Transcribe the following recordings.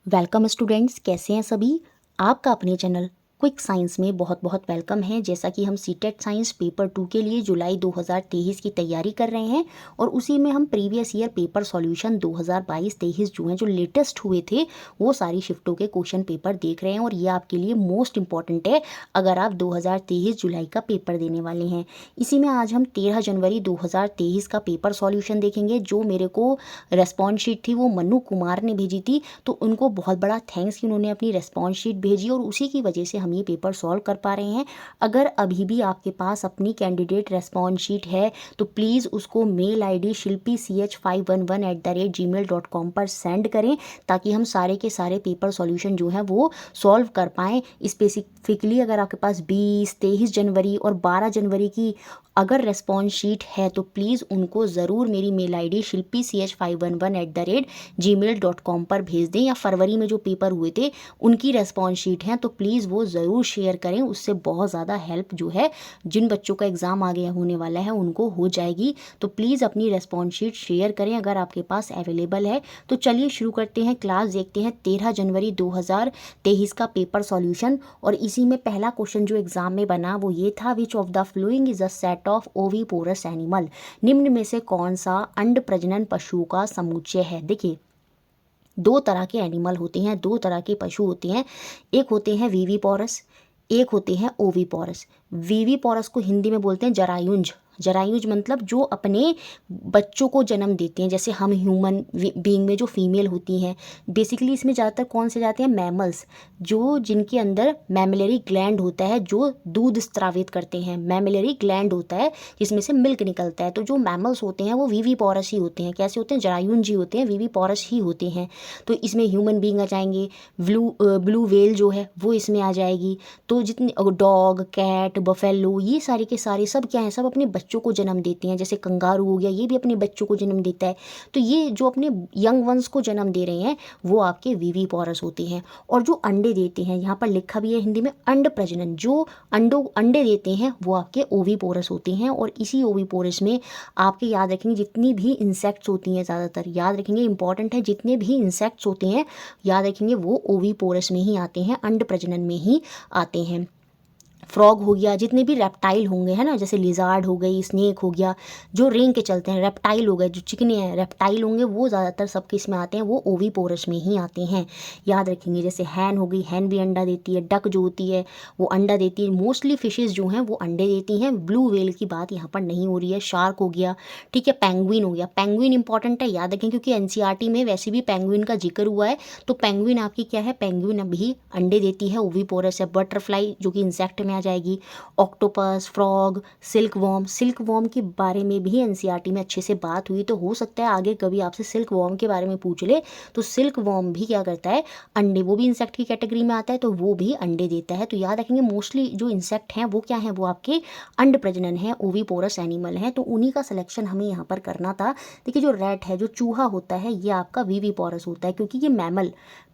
Welcome students, कैसे हैं सभी। आपका अपने चैनल क्विक साइंस में बहुत बहुत वेलकम है। जैसा कि हम सीटेट साइंस पेपर 2 के लिए जुलाई 2023 की तैयारी कर रहे हैं और उसी में हम प्रीवियस ईयर पेपर सॉल्यूशन 2022-23 जो हैं, जो लेटेस्ट हुए थे, वो सारी शिफ्टों के क्वेश्चन पेपर देख रहे हैं। और ये आपके लिए मोस्ट इंपॉर्टेंट है अगर आप 2023 जुलाई का पेपर देने वाले हैं। इसी में आज हम 13 जनवरी 2023 का पेपर सॉल्यूशन देखेंगे। जो मेरे को रेस्पॉन्स शीट थी वो मनु कुमार ने भेजी थी, तो उनको बहुत बड़ा थैंक्स कि उन्होंने अपनी रेस्पॉन्स शीट भेजी और उसी की वजह से हम ये पेपर सॉल्व कर पा रहे हैं। अगर अभी भी आपके पास अपनी कैंडिडेट रेस्पॉन्स शीट है तो प्लीज़ उसको मेल आईडी shilpi.ch511@gmail.com पर सेंड करें, ताकि हम सारे के सारे पेपर सॉल्यूशन जो हैं वो सॉल्व कर पाएँ। स्पेसिफिकली अगर आपके पास 20, 23 जनवरी और 12 जनवरी की अगर रेस्पॉन्स शीट है तो प्लीज़ उनको ज़रूर मेरी मेल आईडी shilpi.ch511@gmail.com पर भेज दें। या फरवरी में जो पेपर हुए थे उनकी रेस्पॉन्स शीट हैं तो प्लीज़ वो ज़रूर शेयर करें। उससे बहुत ज़्यादा हेल्प जो है जिन बच्चों का एग्ज़ाम आगे होने वाला है उनको हो जाएगी। तो प्लीज़ अपनी रेस्पॉन्स शीट शेयर करें अगर आपके पास अवेलेबल है। तो चलिए शुरू करते हैं, क्लास देखते हैं 13 जनवरी 2023 का पेपर सॉल्यूशन। और इसी में पहला क्वेश्चन जो एग्जाम में बना वो ये था, which of the following is a set of oviparous animal. निम्न में से कौन सा अंड प्रजनन पशु का समुच्चय है। देखिए, दो तरह के एनिमल होते हैं, दो तरह के पशु होते हैं। एक होते हैं वीवीपोरस, एक होते हैं ओविपोरस। वीवीपोरस को हिंदी में बोलते हैं जरायुंज। जरायुज मतलब जो अपने बच्चों को जन्म देते हैं, जैसे हम ह्यूमन बीइंग में जो फीमेल होती हैं। बेसिकली इसमें ज़्यादातर कौन से जाते हैं, मैमल्स, जो जिनके अंदर मैमिलरी ग्लैंड होता है जो दूध स्त्रावित करते हैं। मैमिलरी ग्लैंड होता है जिसमें से मिल्क निकलता है। तो जो मैमल्स होते हैं वो वीवीपोरस ही होते हैं। कैसे होते हैं, जरायुंज ही होते हैं, वीवीपोरस ही होते हैं। तो इसमें ह्यूमन बीइंग आ जाएंगे, ब्लू व्हेल जो है वो इसमें आ जाएगी। तो जितने डॉग, कैट, बफेलो, ये सारे के सारे सब क्या हैं, सब अपने बच्चों को जन्म देते हैं। जैसे कंगारू हो गया, ये भी अपने बच्चों को जन्म देता है। तो ये जो अपने यंग वंस को जन्म दे रहे हैं वो आपके वीवीपोरस होते हैं। और जो अंडे देते हैं, यहाँ पर लिखा भी है हिंदी में अंड प्रजनन, जो अंडे देते हैं वो आपके ओविपोरस होते हैं। और इसी ओविपोरस में आपके याद रखेंगे जितनी भी इंसेक्ट्स होती हैं, ज़्यादातर याद रखेंगे, इंपॉर्टेंट है, जितने भी इंसेक्ट्स होते हैं याद रखेंगे वो ओविपोरस में ही आते हैं, अंड प्रजनन में ही आते हैं। फ्रॉग हो गया, जितने भी रेप्टाइल होंगे, है ना, जैसे लिजार्ड हो गई, स्नेक हो गया, जो रेंग के चलते हैं, रेप्टाइल हो गए, जो चिकने हैं रेप्टाइल होंगे, वो ज़्यादातर सब किस में आते हैं, वो ओविपोरस में ही आते हैं। याद रखेंगे, जैसे हैन हो गई, हैन भी अंडा देती है। डक जो होती है वो अंडा देती है। मोस्टली फिशेज़ जो हैं वो अंडे देती हैं। ब्लू व्हेल की बात यहाँ पर नहीं हो रही है। शार्क हो गया, ठीक है। पेंगुइन हो गया, पेंगुइन इंपॉर्टेंट है, याद रखें, क्योंकि एनसीईआरटी में वैसे भी पेंगुइन का जिक्र हुआ है। तो पेंगुइन आपकी क्या है, पेंगुइन अभी अंडे देती है, ओविपोरस है। बटरफ्लाई जो कि इंसेक्ट में आ जाएगी। ऑक्टोपस, फ्रॉग, सिल्क वॉर्म के बारे में भी एनसीईआरटी में अच्छे से बात हुई। तो हो सकता है आगे कभी आपसे सिल्क वॉर्म के बारे में पूछ ले। तो सिल्क वॉर्म भी क्या करता है, अंडे, वो भी इंसेक्ट की कैटेगरी में आता है, तो वो भी अंडे देता है। तो याद रखेंगे मोस्टली जो इंसेक्ट हैं वो क्या हैं, वो आपके अंड प्रजनन है, ओविपोरस एनिमल है। तो उन्हीं का सिलेक्शन हमें यहाँ पर करना था। देखिए, जो रैट है, जो चूहा होता है, ये आपका वीवीपोरस होता है, क्योंकि ये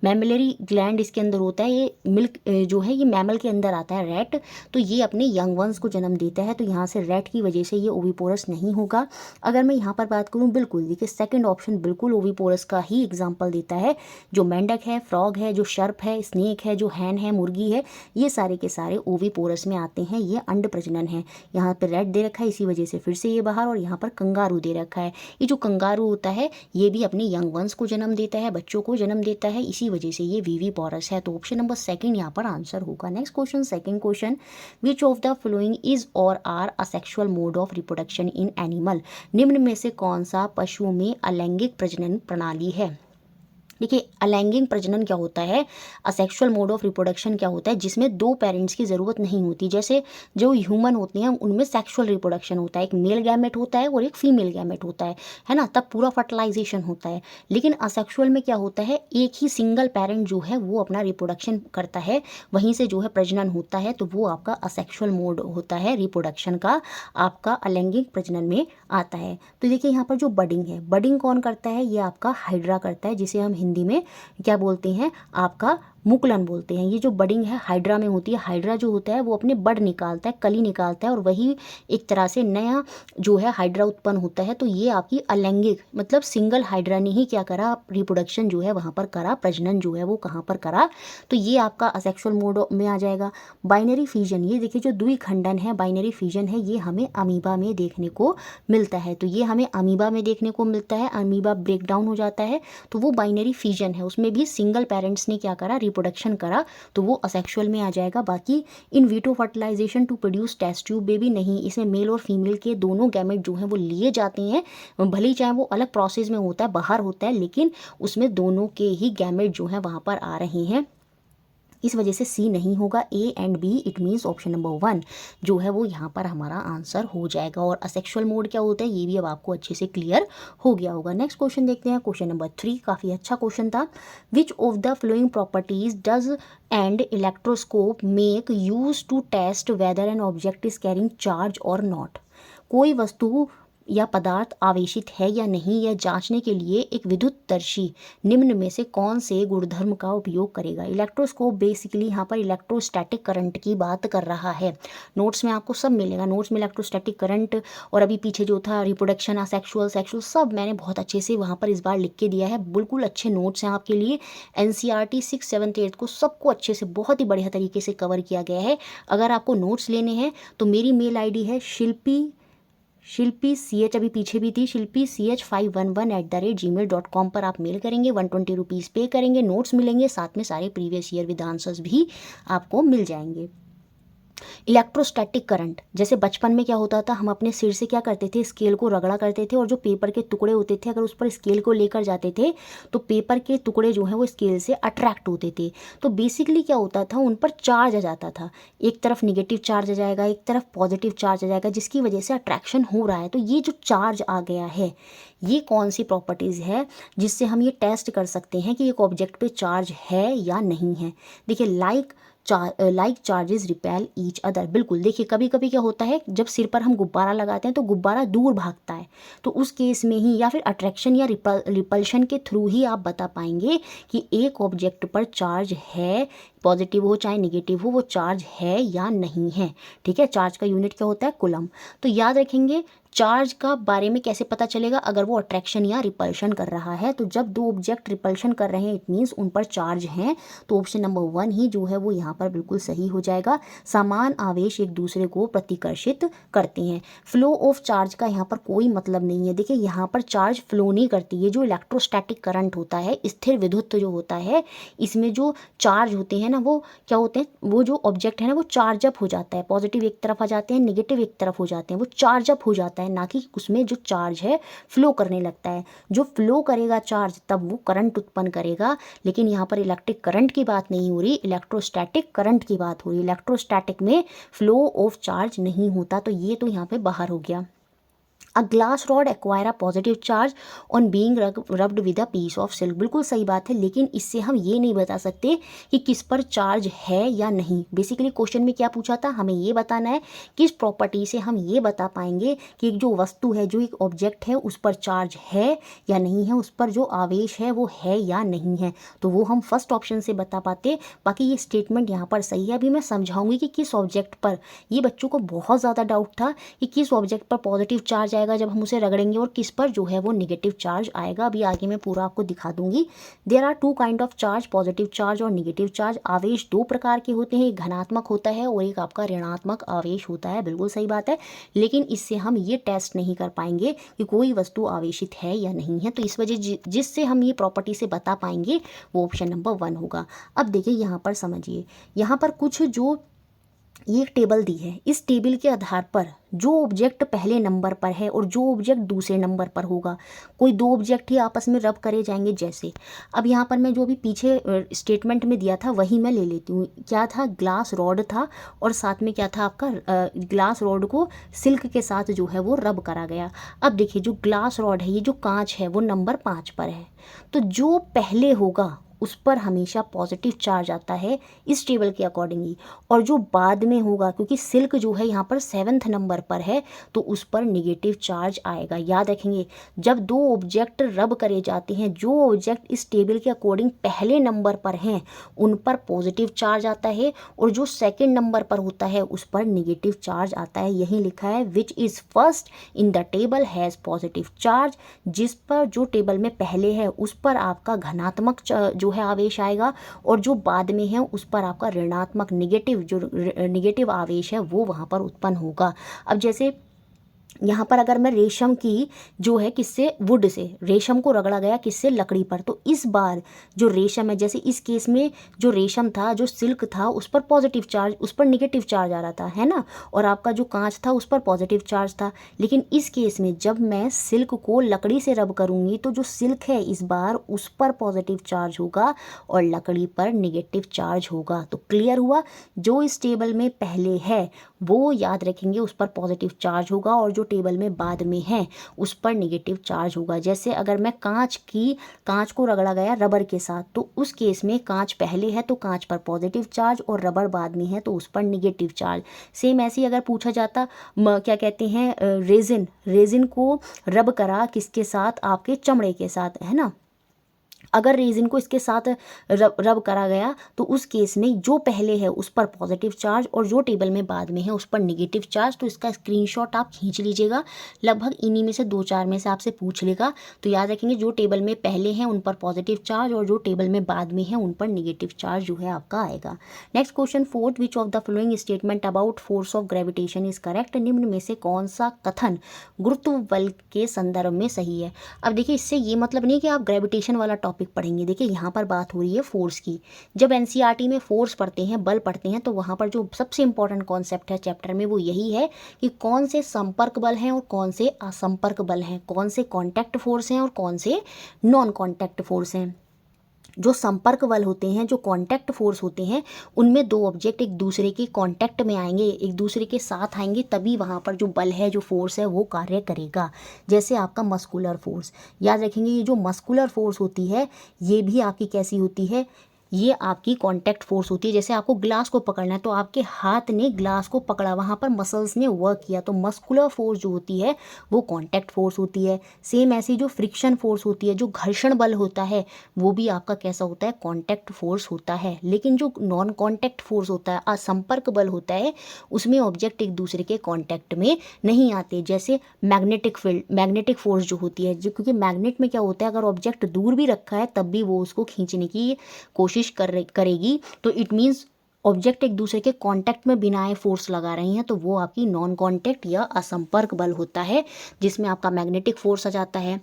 मैमलरी ग्लैंड इसके अंदर होता है। ये मिल्क जो है ये मैमल के अंदर आता है, रैट। तो ये अपने यंग वंस को जन्म देता है। तो यहाँ से रैट की वजह से ये ओविपोरस नहीं होगा। अगर मैं यहाँ पर बात करूँ, बिल्कुल देखिए सेकंड ऑप्शन बिल्कुल ओविपोरस का ही एग्जाम्पल देता है। जो मेंढक है, फ्रॉग है, जो शर्प है, स्नेक है, जो हैन है, मुर्गी है, ये सारे के सारे ओविपोरस में आते हैं। ये अंड प्रजनन है। यहाँ पर रैट दे रखा है, इसी वजह से फिर से ये बाहर। और यहाँ पर कंगारू दे रखा है। ये जो कंगारू होता है ये भी अपने यंग वंस को जन्म देता है, बच्चों को जन्म देता है, इसी वजह से ये वीवीपोरस है। तो ऑप्शन नंबर सेकंड यहाँ पर आंसर होगा। Next question, second question, which of the following is or are asexual mode of reproduction in animal. निम्न में से कौन सा पशुओं में अलैंगिक प्रजनन प्रणाली है। देखिए, अलैंगिक प्रजनन क्या होता है, असेक्सुअल मोड ऑफ रिप्रोडक्शन क्या होता है, जिसमें दो पेरेंट्स की ज़रूरत नहीं होती। जैसे जो ह्यूमन होते हैं उनमें सेक्सुअल रिप्रोडक्शन होता है, एक मेल गैमेट होता है और एक फीमेल गैमेट होता है ना, तब पूरा फर्टिलाइजेशन होता है। लेकिन असेक्सुअल में क्या होता है, एक ही सिंगल पेरेंट जो है वो अपना रिप्रोडक्शन करता है, वहीं से जो है प्रजनन होता है। तो वो आपका असेक्सुअल मोड होता है रिप्रोडक्शन का, आपका अलैंगिक प्रजनन में आता है। तो देखिए यहाँ पर जो बडिंग है, बडिंग कौन करता है, ये आपका हाइड्रा करता है, जिसे हम हिंदी में क्या बोलते हैं, आपका मुकुलन बोलते हैं। ये जो बडिंग है हाइड्रा में होती है। हाइड्रा जो होता है वो अपने बड निकालता है, कली निकालता है, और वही एक तरह से नया जो है हाइड्रा उत्पन्न होता है। तो ये आपकी अलैंगिक मतलब सिंगल हाइड्रा ने ही क्या करा, रिप्रोडक्शन जो है वहाँ पर करा, प्रजनन जो है वो कहाँ पर करा, तो ये आपका असेक्सुअल मोड में आ जाएगा। बाइनरी फिजन, ये देखिए जो द्विखंडन है, बाइनरी फिजन है, ये हमें अमीबा में देखने को मिलता है। तो ये हमें अमीबा में देखने को मिलता है। अमीबा ब्रेक डाउन हो जाता है तो वो बाइनरी फिजन है, उसमें भी सिंगल पेरेंट्स ने क्या करा, रिप्रोडक्शन करा, तो वो असेक्सुअल में आ जाएगा। बाकी in vitro fertilisation to produce test tube baby नहीं, इसमें मेल और फीमेल के दोनों गैमेट जो हैं वो लिए जाते हैं, भले ही चाहे वो अलग प्रोसेस में होता है, बाहर होता है, लेकिन उसमें दोनों के ही गैमेट जो हैं वहाँ पर आ रहे हैं। इस वजह से सी नहीं होगा, A and B, it means option number 1 जो है वो यहाँ पर हमारा आंसर हो जाएगा। और असेक्सुअल मोड क्या होता है ये भी अब आपको अच्छे से क्लियर हो गया होगा। नेक्स्ट क्वेश्चन देखते हैं, क्वेश्चन नंबर 3, काफ़ी अच्छा क्वेश्चन था। Which of the following properties does and electroscope make use to test whether an object is carrying charge और नॉट। कोई वस्तु या पदार्थ आवेशित है या नहीं, यह जांचने के लिए एक विद्युतदर्शी निम्न में से कौन से गुणधर्म का उपयोग करेगा। इलेक्ट्रोस्कोप बेसिकली यहाँ पर इलेक्ट्रोस्टैटिक करंट की बात कर रहा है। नोट्स में आपको सब मिलेगा, नोट्स में इलेक्ट्रोस्टैटिक करंट और अभी पीछे जो था रिप्रोडक्शन, सेक्सुअल सब मैंने बहुत अच्छे से वहाँ पर इस बार लिख के दिया है। बिल्कुल अच्छे नोट्स हैं आपके लिए। NCERT 6, 7, 8 को सबको अच्छे से बहुत ही बढ़िया तरीके से कवर किया गया है। अगर आपको नोट्स लेने हैं तो मेरी मेल ID है शिल्पी CH, अभी पीछे भी थी, शिल्पी CH511@gmail.com पर आप मेल करेंगे, 120 रुपीज़ पे करेंगे, नोट्स मिलेंगे, साथ में सारे प्रीवियस ईयर विद आंसर्स भी आपको मिल जाएंगे। इलेक्ट्रोस्टैटिक करंट, जैसे बचपन में क्या होता था, हम अपने सिर से क्या करते थे, स्केल को रगड़ा करते थे, और जो पेपर के टुकड़े होते थे अगर उस पर स्केल को लेकर जाते थे तो पेपर के टुकड़े जो हैं वो स्केल से अट्रैक्ट होते थे। तो बेसिकली क्या होता था, उन पर चार्ज आ जाता था, एक तरफ निगेटिव चार्ज आ जाएगा, एक तरफ पॉजिटिव चार्ज आ जाएगा, जिसकी वजह से अट्रैक्शन हो रहा है। तो ये जो चार्ज आ गया है, ये कौन सी प्रॉपर्टीज़ है जिससे हम ये टेस्ट कर सकते हैं कि एक ऑब्जेक्ट पे चार्ज है या नहीं है। देखिए like charges repel each other, बिल्कुल। देखिए कभी कभी क्या होता है, जब सिर पर हम गुब्बारा लगाते हैं तो गुब्बारा दूर भागता है, तो उस केस में ही या फिर अट्रैक्शन या रिपल्शन के थ्रू ही आप बता पाएंगे कि एक ऑब्जेक्ट पर चार्ज है, पॉजिटिव हो चाहे निगेटिव हो, वो चार्ज है या नहीं है। ठीक है, चार्ज का यूनिट क्या होता है, कूलम। तो याद रखेंगे चार्ज का बारे में कैसे पता चलेगा, अगर वो अट्रैक्शन या रिपल्शन कर रहा है। तो जब दो ऑब्जेक्ट रिपल्शन कर रहे हैं इट मीन्स उन पर चार्ज हैं, तो ऑप्शन नंबर 1 ही जो है वो यहाँ पर बिल्कुल सही हो जाएगा। समान आवेश एक दूसरे को प्रतिकर्षित करते हैं। फ्लो ऑफ चार्ज का यहाँ पर कोई मतलब नहीं है। देखिए यहाँ पर चार्ज फ्लो नहीं करती है। जो इलेक्ट्रोस्टैटिक करंट होता है, स्थिर विद्युत जो होता है, इसमें जो चार्ज होते हैं ना वो क्या होते हैं, वो जो ऑब्जेक्ट है ना वो चार्ज अप हो जाता है, पॉजिटिव एक तरफ आ जाते हैं, नेगेटिव एक तरफ हो जाते हैं, वो चार्ज अप हो जाता है, ना कि उसमें जो चार्ज है फ्लो करने लगता है। जो फ्लो करेगा चार्ज तब वो करंट उत्पन्न करेगा, लेकिन यहाँ पर इलेक्ट्रिक करंट की बात नहीं हो रही, इलेक्ट्रोस्टैटिक करंट की बात हो रही है। इलेक्ट्रोस्टैटिक में फ्लो ऑफ चार्ज नहीं होता, तो ये तो यहाँ पे बाहर हो गया। A glass rod acquire a positive charge on being rubbed with a piece of silk, बिल्कुल सही बात है, लेकिन इससे हम ये नहीं बता सकते कि किस पर चार्ज है या नहीं। बेसिकली क्वेश्चन में क्या पूछा था, हमें ये बताना है किस प्रॉपर्टी से हम ये बता पाएंगे कि एक जो वस्तु है, जो एक ऑब्जेक्ट है, उस पर चार्ज है या नहीं है, उस पर जो आवेश है वो है या नहीं है। तो वो हम फर्स्ट ऑप्शन से बता पाते। बाकी ये स्टेटमेंट यहाँ पर सही है। अभी मैं समझाऊंगी कि किस ऑब्जेक्ट पर, ये बच्चों को बहुत ज़्यादा डाउट था कि किस ऑब्जेक्ट पर पॉजिटिव चार्ज आएगा जब हम उसे रगड़ेंगे और किस पर जो है वो नेगेटिव चार्ज आएगा। अभी आगे मैं पूरा आपको दिखा दूंगी। There are 2 kind of charge, positive charge और नेगेटिव चार्ज। आवेश 2 प्रकार के होते हैं, एक धनात्मक होता है और एक आपका ऋणात्मक आवेश होता है, बिल्कुल सही बात है, लेकिन इससे हम ये टेस्ट नहीं कर पाएंगे कि कोई वस्तु आवेशित है या नहीं है। तो इस वजह जिससे हम ये प्रॉपर्टी से बता पाएंगे वो ऑप्शन नंबर 1 होगा। अब देखिए यहाँ पर समझिए, यहाँ पर कुछ जो ये एक टेबल दी है, इस टेबल के आधार पर जो ऑब्जेक्ट पहले नंबर पर है और जो ऑब्जेक्ट दूसरे नंबर पर होगा, कोई 2 ऑब्जेक्ट ही आपस में रब करे जाएंगे जैसे। अब यहाँ पर मैं जो भी पीछे स्टेटमेंट में दिया था वही मैं ले लेती हूँ। क्या था, ग्लास रॉड था और साथ में क्या था आपका, ग्लास रॉड को सिल्क के साथ जो है वो रब करा गया। अब देखिए जो ग्लास रॉड है, ये जो कांच है वो नंबर 5 पर है, तो जो पहले होगा उस पर हमेशा पॉजिटिव चार्ज आता है इस टेबल के अकॉर्डिंगली, और जो बाद में होगा, क्योंकि सिल्क जो है यहाँ पर 7th नंबर पर है, तो उस पर निगेटिव चार्ज आएगा। याद रखेंगे, जब दो ऑब्जेक्ट रब करे जाते हैं, जो ऑब्जेक्ट इस टेबल के अकॉर्डिंग पहले नंबर पर हैं उन पर पॉजिटिव चार्ज आता है, और जो सेकंड नंबर पर होता है उस पर निगेटिव चार्ज आता है। यही लिखा है which is first in the table has positive charge, जिस पर जो टेबल में पहले है उस पर आपका धनात्मक जो है आवेश आएगा, और जो बाद में है उस पर आपका ऋणात्मक निगेटिव आवेश है वो वहाँ पर उत्पन्न होगा। अब जैसे यहाँ पर अगर मैं रेशम की जो है किससे, वुड से, रेशम को रगड़ा गया किससे, लकड़ी पर, तो इस बार जो रेशम है, जैसे इस केस में जो रेशम था, जो सिल्क था, उस पर पॉजिटिव चार्ज, उस पर निगेटिव चार्ज आ रहा था, है ना, और आपका जो कांच था उस पर पॉजिटिव चार्ज था। लेकिन इस केस में जब मैं सिल्क को लकड़ी से रब करूँगी तो जो सिल्क है इस बार उस पर पॉजिटिव चार्ज होगा और लकड़ी पर निगेटिव चार्ज होगा। तो क्लियर हुआ, जो इस टेबल में पहले है वो याद रखेंगे उस पर पॉजिटिव चार्ज होगा, और जो टेबल में बाद में है उस पर निगेटिव चार्ज होगा। जैसे अगर मैं कांच को रगड़ा गया रबर के साथ, तो उस केस में कांच पहले है तो कांच पर पॉजिटिव चार्ज और रबर बाद में है तो उस पर निगेटिव चार्ज। सेम ऐसे ही अगर पूछा जाता क्या कहते हैं, रेजिन को रब करा किसके साथ, आपके चमड़े के साथ, है ना, अगर रेजिन को इसके साथ रब करा गया तो उस केस में जो पहले है उस पर पॉजिटिव चार्ज और जो टेबल में बाद में है उस पर निगेटिव चार्ज। तो इसका स्क्रीनशॉट आप खींच लीजिएगा, लगभग इन्हीं में से 2-4 में से आपसे पूछ लेगा। तो याद रखेंगे जो टेबल में पहले हैं उन पर पॉजिटिव चार्ज और जो टेबल में बाद में है उन पर निगेटिव चार्ज जो है आपका आएगा। Next question 4th, which of the following statement about force of gravitation is correct. निम्न में से कौन सा कथन गुरुत्व बल के संदर्भ में सही है। अब देखिए, इससे ये मतलब नहीं कि आप ग्रेविटेशन वाला टॉपिक पढ़ेंगे। देखिए यहाँ पर बात हो रही है फोर्स की। जब एनसीईआरटी में फोर्स पढ़ते हैं, बल पढ़ते हैं, तो वहाँ पर जो सबसे इंपॉर्टेंट कॉन्सेप्ट है चैप्टर में वो यही है कि कौन से संपर्क बल हैं और कौन से असंपर्क बल हैं, कौन से कॉन्टैक्ट फोर्स हैं और कौन से नॉन कॉन्टैक्ट फोर्स हैं। जो संपर्क बल होते हैं, जो कांटेक्ट फोर्स होते हैं, उनमें दो ऑब्जेक्ट एक दूसरे के कांटेक्ट में आएंगे, एक दूसरे के साथ आएंगे, तभी वहाँ पर जो बल है, जो फोर्स है वो कार्य करेगा। जैसे आपका मस्कुलर फोर्स, याद रखेंगे ये जो मस्कुलर फोर्स होती है ये भी आपकी कैसी होती है, ये आपकी कांटेक्ट फोर्स होती है। जैसे आपको ग्लास को पकड़ना है तो आपके हाथ ने ग्लास को पकड़ा, वहाँ पर मसल्स ने वर्क किया, तो मस्कुलर फोर्स जो होती है वो कांटेक्ट फोर्स होती है। सेम ऐसी जो फ्रिक्शन फोर्स होती है, जो घर्षण बल होता है, वो भी आपका कैसा होता है, कांटेक्ट फोर्स होता है। लेकिन जो नॉन कांटेक्ट फोर्स होता है, असंपर्क बल होता है, उसमें ऑब्जेक्ट एक दूसरे के कांटेक्ट में नहीं आते। जैसे मैग्नेटिक फोर्स जो होती है, क्योंकि मैग्नेट में क्या होता है, अगर ऑब्जेक्ट दूर भी रखा है तब भी वो उसको खींचने की कोशिश करेगी, तो इट मीन्स ऑब्जेक्ट एक दूसरे के कांटेक्ट में बिना फोर्स लगा रही हैं, तो वो आपकी नॉन कांटेक्ट या असंपर्क बल होता है, जिसमें आपका मैग्नेटिक फोर्स आ जाता है।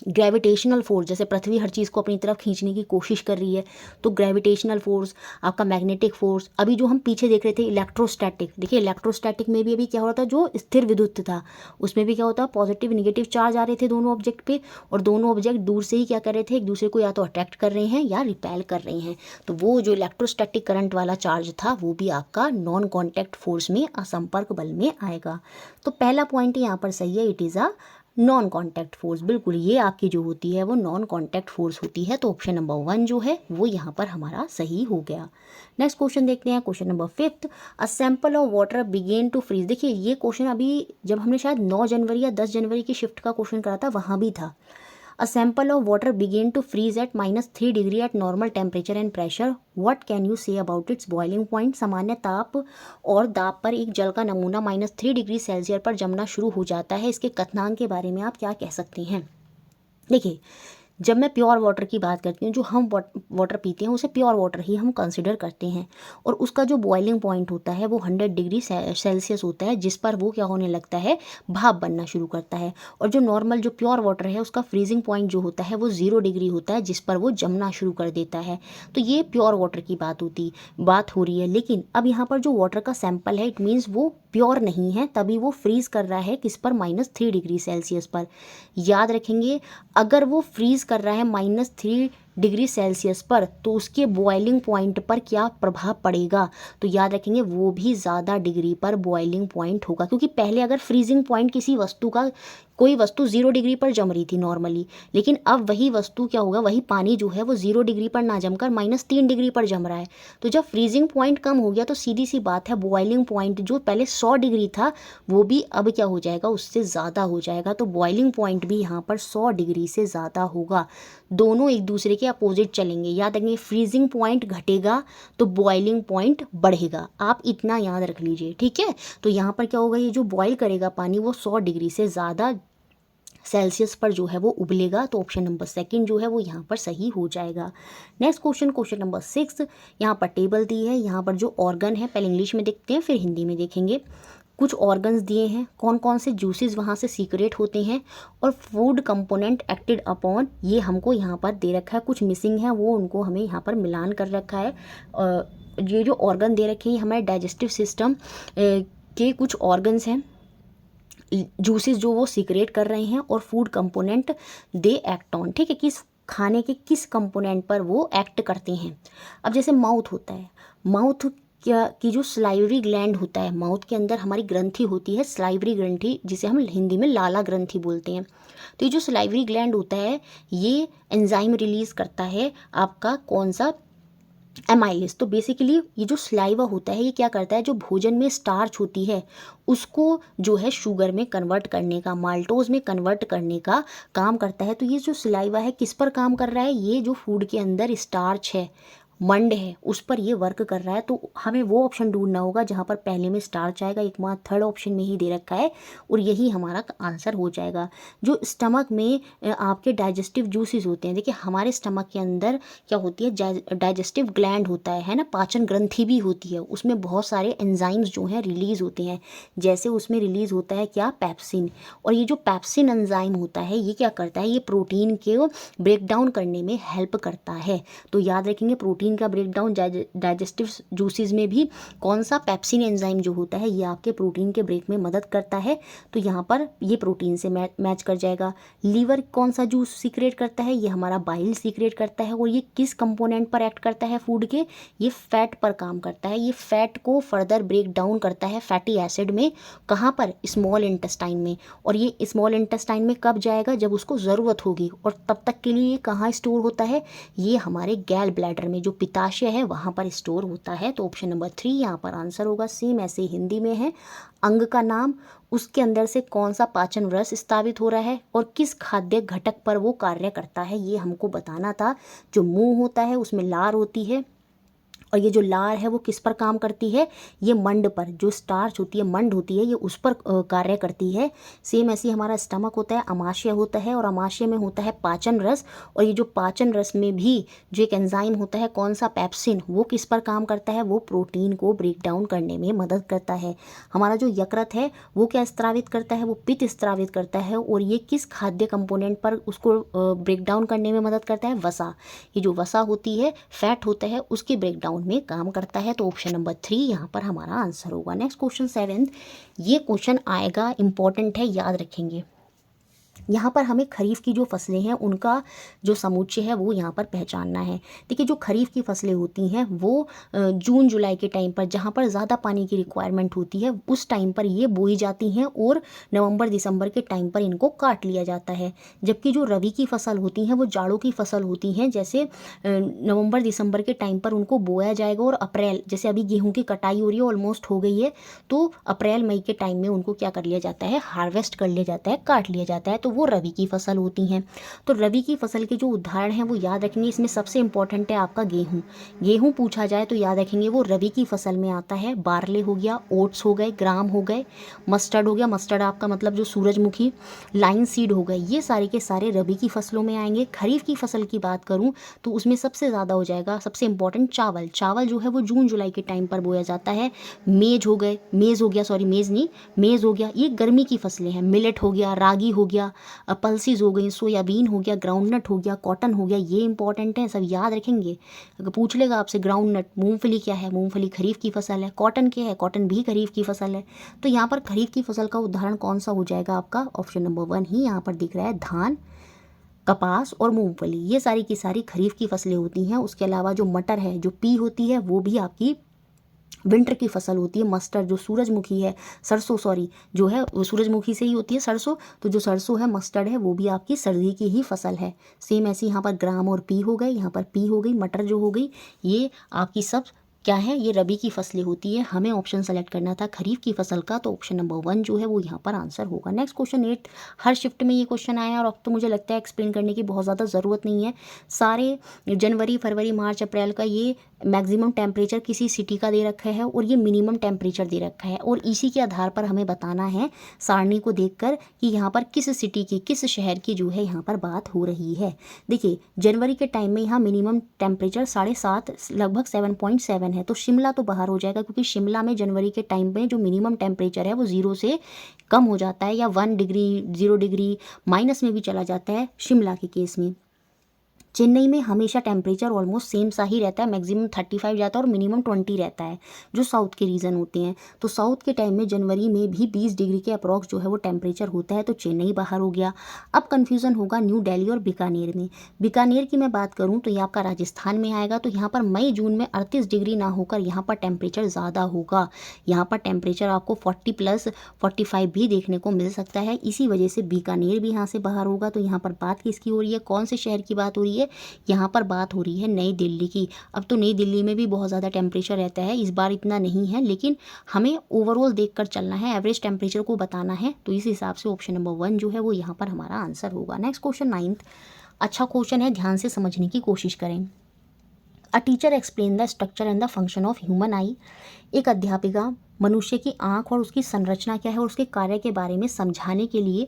ग्रेविटेशनल फोर्स, जैसे पृथ्वी हर चीज़ को अपनी तरफ खींचने की कोशिश कर रही है, तो ग्रेविटेशनल फोर्स, आपका मैग्नेटिक फोर्स। अभी जो हम पीछे देख रहे थे इलेक्ट्रोस्टैटिक, देखिए इलेक्ट्रोस्टैटिक में भी अभी क्या हो रहा था, जो स्थिर विद्युत था उसमें भी क्या होता है, पॉजिटिव निगेटिव चार्ज आ रहे थे दोनों ऑब्जेक्ट पे, और दोनों ऑब्जेक्ट दूर से ही क्या कर रहे थे, एक दूसरे को या तो अट्रैक्ट कर रहे हैं या रिपेल कर रहे हैं। तो वो जो इलेक्ट्रोस्टैटिक करंट वाला चार्ज था वो भी आपका नॉन कॉन्टैक्ट फोर्स में, असंपर्क बल में आएगा। तो पहला पॉइंट यहाँ पर सही है, it is a non contact force. बिल्कुल, ये आपकी जो होती है वो नॉन कॉन्टैक्ट फोर्स होती है। तो ऑप्शन नंबर 1 जो है वो यहाँ पर हमारा सही हो गया। नेक्स्ट क्वेश्चन देखते हैं, question number 5th, a sample of water began to freeze. देखिए ये क्वेश्चन अभी जब हमने शायद 9 जनवरी या 10 जनवरी की शिफ्ट का क्वेश्चन करा था वहाँ भी था। A sample of water began to freeze at -3 degree at normal temperature and pressure. What can you say about its boiling point? सामान्य ताप और दाब पर एक जल का नमूना -3 डिग्री सेल्सियस पर जमना शुरू हो जाता है। इसके कथनांक के बारे में आप क्या कह सकते हैं। देखिए, जब मैं प्योर वाटर की बात करती हूँ, जो हम वाटर पीते हैं उसे प्योर वाटर ही हम कंसिडर करते हैं, और उसका जो बॉइलिंग पॉइंट होता है वो 100 डिग्री सेल्सियस होता है, जिस पर वो क्या होने लगता है, भाप बनना शुरू करता है। और जो नॉर्मल जो प्योर वाटर है उसका फ्रीजिंग पॉइंट जो होता है वो 0 डिग्री होता है, जिस पर वो जमना शुरू कर देता है। तो ये प्योर वाटर की बात हो रही है। लेकिन अब यहाँ पर जो वाटर का सैंपल है, इट मीन्स वो प्योर नहीं है, तभी वो फ्रीज कर रहा है किस पर, -3 डिग्री सेल्सियस पर। याद रखेंगे, अगर वो फ्रीज कर रहा है -3 डिग्री सेल्सियस पर, तो उसके बॉइलिंग पॉइंट पर क्या प्रभाव पड़ेगा। तो याद रखेंगे वो भी ज़्यादा डिग्री पर बॉइलिंग पॉइंट होगा, क्योंकि पहले अगर फ्रीजिंग पॉइंट किसी वस्तु का कोई वस्तु 0 डिग्री पर जम रही थी नॉर्मली, लेकिन अब वही वस्तु क्या होगा, वही पानी जो है वो 0 डिग्री पर ना जमकर -3 डिग्री पर जम रहा है। तो जब फ्रीजिंग पॉइंट कम हो गया तो सीधी सी बात है बॉइलिंग पॉइंट जो पहले 100 डिग्री था वो भी अब क्या हो जाएगा, उससे ज़्यादा हो जाएगा। तो बॉइलिंग पॉइंट भी यहाँ पर 100 डिग्री से ज़्यादा होगा। दोनों एक दूसरे के अपोजिट चलेंगे। याद रखिए, फ्रीजिंग पॉइंट घटेगा तो बॉइलिंग पॉइंट बढ़ेगा, आप इतना याद रख लीजिए, ठीक है। तो यहाँ पर क्या होगा, ये जो बॉयल करेगा पानी वो 100 डिग्री से ज़्यादा सेल्सियस पर जो है वो उबलेगा। तो ऑप्शन नंबर सेकंड जो है वो यहाँ पर सही हो जाएगा। नेक्स्ट क्वेश्चन, क्वेश्चन नंबर 6, यहाँ पर टेबल दी है। यहाँ पर जो ऑर्गन है, पहले इंग्लिश में देखते हैं फिर हिंदी में देखेंगे। कुछ ऑर्गन्स दिए हैं, कौन कौन से जूसेस वहाँ से सीक्रेट होते हैं, और फूड कंपोनेंट एक्टेड अपॉन, ये हमको यहाँ पर दे रखा है। कुछ मिसिंग है वो उनको हमें यहाँ पर मिलान कर रखा है। ये जो ऑर्गन दे रखे हैं हमारे डाइजेस्टिव सिस्टम के कुछ ऑर्गन्स हैं, जूसेस जो वो सीक्रेट कर रहे हैं, और food component they act on, ठीक है, किस खाने के किस कंपोनेंट पर वो एक्ट करते हैं। अब जैसे माउथ होता है, माउथ क्या कि जो स्लाइवरी ग्लैंड होता है, माउथ के अंदर हमारी ग्रंथि होती है स्लाइवरी ग्रंथि, जिसे हम हिंदी में लाला ग्रंथि बोलते हैं। तो ये जो स्लाइवरी ग्लैंड होता है ये एंजाइम रिलीज करता है आपका कौन सा, एमाइलेज। तो बेसिकली ये जो स्लाइवा होता है ये क्या करता है, जो भोजन में स्टार्च होती है उसको जो है शुगर में कन्वर्ट करने का, माल्टोज में कन्वर्ट करने का काम करता है। तो ये जो स्लाइवा है किस पर काम कर रहा है, ये जो फूड के अंदर स्टार्च है, मंड है, उस पर ये वर्क कर रहा है। तो हमें वो ऑप्शन ढूंढना होगा जहाँ पर पहले में स्टार्च आएगा, एक मात्र थर्ड ऑप्शन में ही दे रखा है, और यही हमारा आंसर हो जाएगा। जो स्टमक में आपके डाइजेस्टिव जूसेस होते हैं, देखिए हमारे स्टमक के अंदर क्या होती है, डाइजेस्टिव ग्लैंड होता है ना, पाचन ग्रंथि भी होती है, उसमें बहुत सारे एंजाइम्स जो हैं रिलीज होते हैं। जैसे उसमें रिलीज होता है क्या, पेप्सिन, और ये जो पेप्सिन एंजाइम होता है ये क्या करता है, ये प्रोटीन के ब्रेक डाउन करने में हेल्प करता है। तो याद रखेंगे प्रोटीन का ब्रेकडाउन डाइजेस्टिव जूसेस में भी कौन सा, पेप्सिन एंजाइम जो होता है ये आपके प्रोटीन के ब्रेक में मदद करता है। तो यहाँ पर ये प्रोटीन से मैच कर जाएगा। लीवर कौन सा जूस सीक्रेट करता है, ये हमारा बाइल सीक्रेट करता है, और ये किस कंपोनेंट पर एक्ट करता है फूड के, ये फैट पर काम करता है। ये फैट को फर्दर ब्रेक डाउन करता है फैटी एसिड में, कहाँ पर, स्मॉल इंटेस्टाइन में। और ये स्मॉल इंटेस्टाइन में कब जाएगा, जब उसको ज़रूरत होगी, और तब तक के लिए ये कहाँ स्टोर होता है, ये हमारे गैल ब्लैडर में जो पित्ताशय है वहाँ पर स्टोर होता है। तो ऑप्शन नंबर 3 यहाँ पर आंसर होगा। सेम ऐसे हिंदी में है, अंग का नाम, उसके अंदर से कौन सा पाचन रस स्थापित हो रहा है, और किस खाद्य घटक पर वो कार्य करता है, ये हमको बताना था। जो मुंह होता है उसमें लार होती है, और ये जो लार है वो किस पर काम करती है, ये मंड पर, जो स्टार्च होती है मंड होती है ये उस पर कार्य करती है। सेम ऐसे हमारा स्टमक होता है, अमाशय होता है, और अमाशय में होता है पाचन रस, और ये जो पाचन रस में भी जो एक एंजाइम होता है कौन सा, पेप्सिन, वो किस पर काम करता है, वो प्रोटीन को ब्रेक डाउन करने में मदद करता है। हमारा जो यकृत है वो क्या स्त्रावित करता है, वो पित्त स्त्रावित करता है, और ये किस खाद्य कंपोनेंट पर उसको ब्रेक डाउन करने में मदद करता है, वसा। ये जो वसा होती है, फैट होता है, उसके ब्रेक डाउन में काम करता है। तो ऑप्शन नंबर 3 यहाँ पर हमारा आंसर होगा। नेक्स्ट क्वेश्चन 7, ये क्वेश्चन आएगा, इंपॉर्टेंट है, याद रखेंगे। यहाँ पर हमें खरीफ की जो फसलें हैं उनका जो समुच्चय है वो यहाँ पर पहचानना है। देखिए जो खरीफ की फसलें होती हैं वो जून जुलाई के टाइम पर, जहाँ पर ज़्यादा पानी की रिक्वायरमेंट होती है उस टाइम पर ये बोई जाती हैं, और नवंबर दिसंबर के टाइम पर इनको काट लिया जाता है। जबकि जो रबी की फसल होती हैं वो जाड़ों की फसल होती हैं, जैसे नवंबर दिसंबर के टाइम पर उनको बोया जाएगा, और अप्रैल, जैसे अभी गेहूँ की कटाई हो रही है, ऑलमोस्ट हो गई है, तो अप्रैल मई के टाइम में उनको क्या कर लिया जाता है, हार्वेस्ट कर लिया जाता है, काट लिया जाता है। तो वो रबी की फसल होती हैं। तो रबी की फसल के जो उदाहरण हैं वो याद रखेंगे। इसमें सबसे इंपॉर्टेंट है आपका गेहूं। गेहूं पूछा जाए तो याद रखेंगे वो रबी की फसल में आता है। बार्ले हो गया, ओट्स हो गए, ग्राम हो गए, मस्टर्ड हो गया, मस्टर्ड आपका मतलब जो सूरजमुखी, लाइन सीड हो गए, ये सारे के सारे रबी की फसलों में आएंगे। खरीफ की फसल की बात करूँ तो उसमें सबसे ज़्यादा हो जाएगा, सबसे इंपॉर्टेंट चावल। चावल जो है वो जून जुलाई के टाइम पर बोया जाता है। मेज हो गए, मेज़ हो गया, सॉरी मेज़ नहीं, मेज़ हो गया, ये गर्मी की फसलें हैं। मिलेट हो गया, रागी हो गया, पल्सीज हो गई, सोयाबीन हो गया, ग्राउंडनट हो गया, कॉटन हो गया, ये इंपॉर्टेंट है, सब याद रखेंगे। अगर पूछ लेगा आपसे ग्राउंडनट, मूंगफली क्या है, मूंगफली खरीफ की फसल है। कॉटन क्या है, कॉटन भी खरीफ की फसल है। तो यहाँ पर खरीफ की फसल का उदाहरण कौन सा हो जाएगा आपका, ऑप्शन नंबर 1 ही यहाँ पर दिख रहा है, धान, कपास और मूंगफली, ये सारी की सारी खरीफ की फसलें होती हैं। उसके अलावा जो मटर है, जो पी होती है, वो भी आपकी विंटर की फसल होती है मस्टर्ड, जो सूरजमुखी है, सरसों सॉरी जो है वो सूरजमुखी से ही होती है सरसों, तो जो सरसों है मस्टर्ड है वो भी आपकी सर्दी की ही फसल है। सेम ऐसे यहाँ पर ग्राम और पी हो गए, यहाँ पर पी हो गई, मटर जो हो गई, ये आपकी सब क्या है, ये रबी की फसलें होती है। हमें ऑप्शन सेलेक्ट करना था खरीफ की फसल का, तो ऑप्शन नंबर 1 जो है वो यहाँ पर आंसर होगा। नेक्स्ट क्वेश्चन 8, हर शिफ्ट में ये क्वेश्चन आया और अब तो मुझे लगता है एक्सप्लेन करने की बहुत ज़्यादा ज़रूरत नहीं है। सारे जनवरी फरवरी मार्च अप्रैल का ये मैक्सिमम टेम्परेचर किसी सिटी का दे रखा है और ये मिनिमम टेम्परेचर दे रखा है, और इसी के आधार पर हमें बताना है सारणी को देखकर कि यहाँ पर किस सिटी की, किस शहर की जो है यहाँ पर बात हो रही है। देखिए जनवरी के टाइम में यहाँ मिनिमम टेम्परेचर 7.5 लगभग 7.7 है, तो शिमला तो बाहर हो जाएगा, क्योंकि शिमला में जनवरी के टाइम में जो मिनिमम टेम्परेचर है वो 0 से कम हो जाता है, या 1 डिग्री 0 डिग्री माइनस में भी चला जाता है शिमला के केस में। चेन्नई में हमेशा टेम्परेचर ऑलमोस्ट सेम सा ही रहता है, मैक्सिमम 35 जाता है और मिनिमम 20 रहता है, जो साउथ के रीजन होते हैं। तो साउथ के टाइम में जनवरी में भी 20 डिग्री के अप्रॉक्स जो है वो टेम्परेचर होता है, तो चेन्नई बाहर हो गया। अब कन्फ्यूज़न होगा न्यू दिल्ली और बीकानेर में। बीकानेर की मैं बात करूँ तो ये आपका राजस्थान में आएगा, तो यहाँ पर मई जून में 38 डिग्री ना होकर यहाँ पर टेम्परेचर ज़्यादा होगा, यहाँ पर टेम्परेचर आपको 40 प्लस 45 भी देखने को मिल सकता है। इसी वजह से बीकानेर भी यहाँ से बाहर होगा। तो यहाँ पर बात किसकी हो रही है, कौन से शहर की बात हो रही है, यहाँ पर बात हो रही है नई दिल्ली की। अब तो नई दिल्ली में भी बहुत ज़्यादा टेम्परेचर रहता है, इस बार इतना नहीं है, लेकिन हमें ओवरऑल देखकर चलना है, एवरेज टेम्परेचर को बताना है, तो इस हिसाब से ऑप्शन नंबर 1 जो है वो यहाँ पर हमारा आंसर होगा। नेक्स्ट क्वेश्चन 9th, अच्छा क्वेश्चन है, ध्यान से समझने की कोशिश करें। A teacher explain the structure and the function of human आई। एक अध्यापिका मनुष्य की आँख और उसकी संरचना क्या है और उसके कार्य के बारे में समझाने के लिए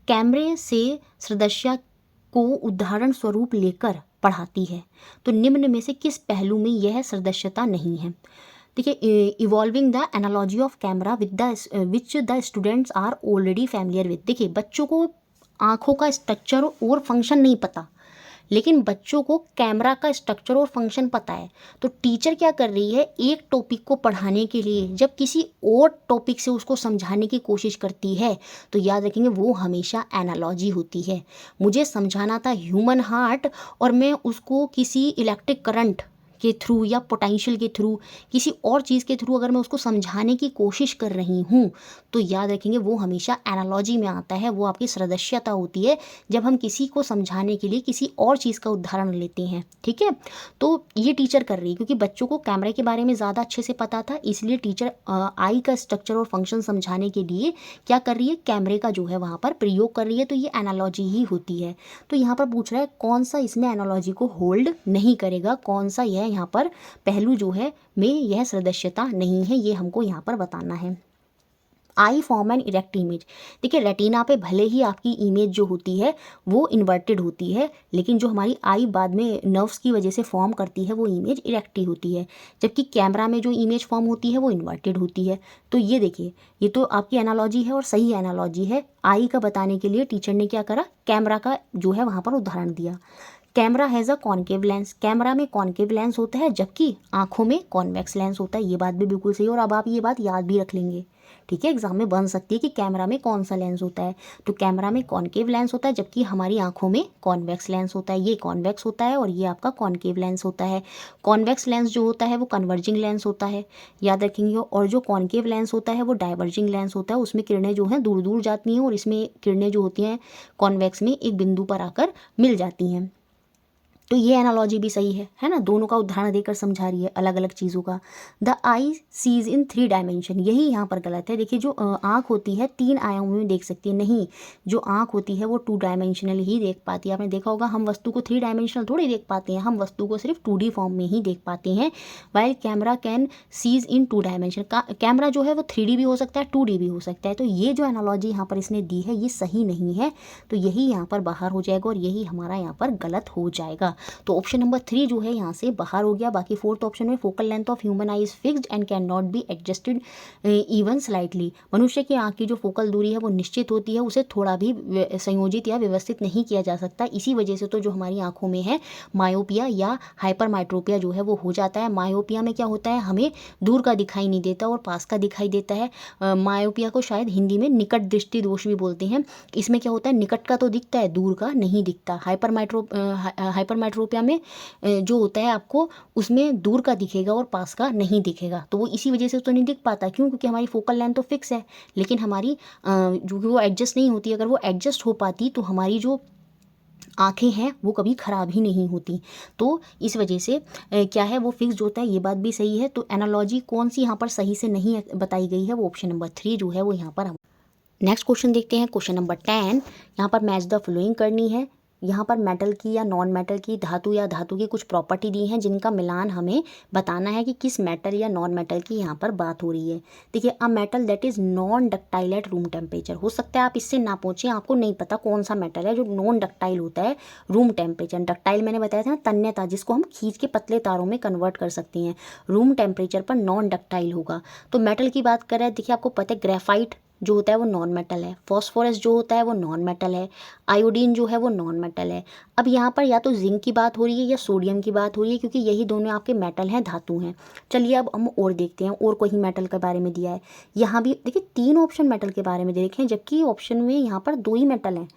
कैमरे से सदस्य को उदाहरण स्वरूप लेकर पढ़ाती है, तो निम्न में से किस पहलू में यह सदस्यता नहीं है। देखिए evolving the analogy of camera with the which the students are already familiar with. देखिए बच्चों को आँखों का स्ट्रक्चर और फंक्शन नहीं पता, लेकिन बच्चों को कैमरा का स्ट्रक्चर और फंक्शन पता है। तो टीचर क्या कर रही है, एक टॉपिक को पढ़ाने के लिए जब किसी और टॉपिक से उसको समझाने की कोशिश करती है, तो याद रखेंगे वो हमेशा एनालॉजी होती है। मुझे समझाना था ह्यूमन हार्ट और मैं उसको किसी इलेक्ट्रिक करंट के थ्रू या पोटेंशियल के थ्रू किसी और चीज़ के थ्रू अगर मैं उसको समझाने की कोशिश कर रही हूँ, तो याद रखेंगे वो हमेशा एनालॉजी में आता है, वो आपकी सदस्यता होती है जब हम किसी को समझाने के लिए किसी और चीज़ का उदाहरण लेते हैं। ठीक है, तो ये टीचर कर रही है क्योंकि बच्चों को कैमरे के बारे में ज़्यादा अच्छे से पता था, इसलिए टीचर आई का स्ट्रक्चर और फंक्शन समझाने के लिए क्या कर रही है, कैमरे का जो है वहाँ पर प्रयोग कर रही है, तो ये एनालॉजी ही होती है। तो यहाँ पर पूछ रहा है कौन सा इसमें एनालॉजी को होल्ड नहीं करेगा, कौन सा यह यहाँ पर पहलू जो है में यह सदस्यता नहीं है, ये हमको यहाँ पर बताना है। I form an erect image. देखिए रेटिना पे भले ही आपकी इमेज जो होती है वो इन्वर्टेड होती है, लेकिन जो हमारी आई बाद में नर्व्स की वजह से फॉर्म करती है वो इमेज इरेक्ट ही होती है, जबकि कैमरा में जो इमेज फॉर्म होती है वो इन्वर्टेड होती है। तो ये देखिए ये तो आपकी एनालॉजी है और सही एनालॉजी है। आई का बताने के लिए टीचर ने क्या करा, कैमरा का जो है वहाँ पर उदाहरण दिया। Camera has a concave lens, camera में कॉन्केव लेंस होता है जबकि आंखों में कॉन्वेक्स लेंस होता है। ये बात भी बिल्कुल सही, और अब आप ये बात याद भी रख लेंगे, ठीक है, एग्जाम में बन सकती है कि कैमरा में कौन सा लेंस होता है। तो कैमरा में कॉन्केव लेंस होता है जबकि हमारी आंखों में कॉन्वेक्स लेंस होता है। ये कॉन्वेक्स होता है और ये आपका कॉन्केव लेंस होता है। कॉन्वेक्स लेंस जो होता है वो कन्वर्जिंग लेंस होता है, याद रखेंगे, और जो कॉन्केव लेंस होता है वो डाइवर्जिंग लेंस होता है। उसमें किरणें जो हैं दूर दूर जाती हैं और इसमें किरणें जो होती हैं कॉन्वेक्स में एक बिंदु पर आकर मिल जाती हैं। तो ये एनालॉजी भी सही है ना, दोनों का उदाहरण देकर समझा रही है अलग अलग चीज़ों का। The eye sees in 3 dimension, यही यहाँ पर गलत है। देखिए जो आँख होती है 3 आयामों में देख सकती है, नहीं, जो आँख होती है वो 2 डायमेंशनल ही देख पाती है। आपने देखा होगा हम वस्तु को 3 डायमेंशनल थोड़ी देख पाते हैं, हम वस्तु को सिर्फ 2D फॉर्म में ही देख पाते हैं। While camera can sees in 2 dimension, camera जो है वो 3D भी हो सकता है 2D भी हो सकता है। तो ये जो एनालॉजी यहाँ पर इसने दी है ये सही नहीं है, तो यही यहाँ पर बाहर हो जाएगा और यही हमारा यहाँ पर गलत हो जाएगा। तो ऑप्शन नंबर 3 जो है यहाँ से बाहर हो गया। बाकी 4th ऑप्शन में focal length of human I is fixed and can not be adjusted even slightly, मनुष्य की आँख की जो फोकल दूरी है वो निश्चित होती है, उसे थोड़ा भी संयोजित या व्यवस्थित नहीं किया जा सकता। इसी वजह से तो जो हमारी आँखों में है मायोपिया या हाइपरमाइट्रोपिया जो है वो हो जाता है। मायोपिया में क्या होता है, हमें दूर का दिखाई नहीं देता और पास का दिखाई देता है। मायोपिया को शायद हिंदी में निकट दृष्टि दोष भी बोलते हैं। इसमें क्या होता है, निकट का तो दिखता है दूर का नहीं दिखता। हाइपरमाइट्रोपिया हेटरोपिया में जो होता है आपको उसमें दूर का दिखेगा और पास का नहीं दिखेगा, तो वो इसी वजह से तो नहीं दिख पाता। क्यों? क्योंकि हमारी फोकल लेंथ तो फिक्स है, लेकिन हमारी जो कि वो एडजस्ट नहीं होती। अगर वो एडजस्ट हो पाती तो हमारी जो आँखें हैं वो कभी ख़राब ही नहीं होती। तो इस वजह से क्या है वो फिक्स्ड होता है, ये बात भी सही है। तो एनालॉजी कौन सी यहाँ पर सही से नहीं बताई गई है, वो ऑप्शन नंबर 3 जो है वो यहाँ पर। नेक्स्ट क्वेश्चन देखते हैं, क्वेश्चन नंबर 10। यहाँ पर मैच द फॉलोइंग करनी है। यहाँ पर मेटल की या नॉन मेटल की, धातु या धातु की कुछ प्रॉपर्टी दी हैं जिनका मिलान हमें बताना है कि किस मेटल या नॉन मेटल की यहाँ पर बात हो रही है। देखिए, a metal that is non ductile at room temperature. हो सकता है आप इससे ना पहुँचे, आपको नहीं पता कौन सा मेटल है जो नॉन डक्टाइल होता है रूम टेम्परेचर। डक्टाइल मैंने बताया था ना, तन्यता, जिसको हम खींच के पतले तारों में कन्वर्ट कर सकते हैं। रूम टेम्परेचर पर नॉन डक्टाइल होगा। तो मेटल की बात कर रहे हैं, देखिए आपको पता है ग्रेफाइट जो होता है वो नॉन मेटल है, फॉस्फोरस जो होता है वो नॉन मेटल है, आयोडीन जो है वो नॉन मेटल है। अब यहाँ पर या तो जिंक की बात हो रही है या सोडियम की बात हो रही है, क्योंकि यही दोनों आपके मेटल हैं, धातु हैं। चलिए अब हम और देखते हैं, और कोई मेटल के बारे में दिया है। यहाँ भी देखिए 3 ऑप्शन मेटल के बारे में देखे हैं, जबकि ऑप्शन में यहाँ पर 2 ही मेटल हैं।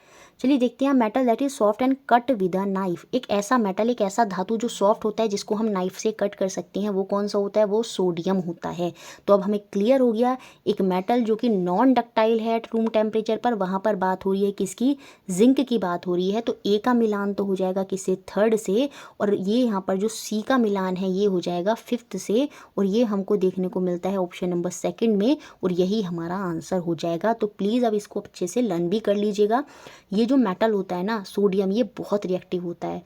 चलिए देखते हैं, metal that is soft and cut with a knife. एक ऐसा मेटल, एक ऐसा धातु जो सॉफ्ट होता है जिसको हम नाइफ से कट कर सकते हैं, वो कौन सा होता है? वो सोडियम होता है। तो अब हमें क्लियर हो गया, एक मेटल जो कि नॉन डक्टाइल है एट रूम टेम्परेचर पर, वहाँ पर बात हो रही है किसकी? जिंक की बात हो रही है। तो ए का मिलान तो हो जाएगा किससे? थर्ड से, और ये यहाँ पर जो सी का मिलान है ये हो जाएगा 5th से, और ये हमको देखने को मिलता है ऑप्शन नंबर 2 में, और यही हमारा आंसर हो जाएगा। तो प्लीज़ अब इसको अच्छे से लर्न भी कर लीजिएगा। ये जो मेटल होता है ना सोडियम, ये बहुत रिएक्टिव होता है।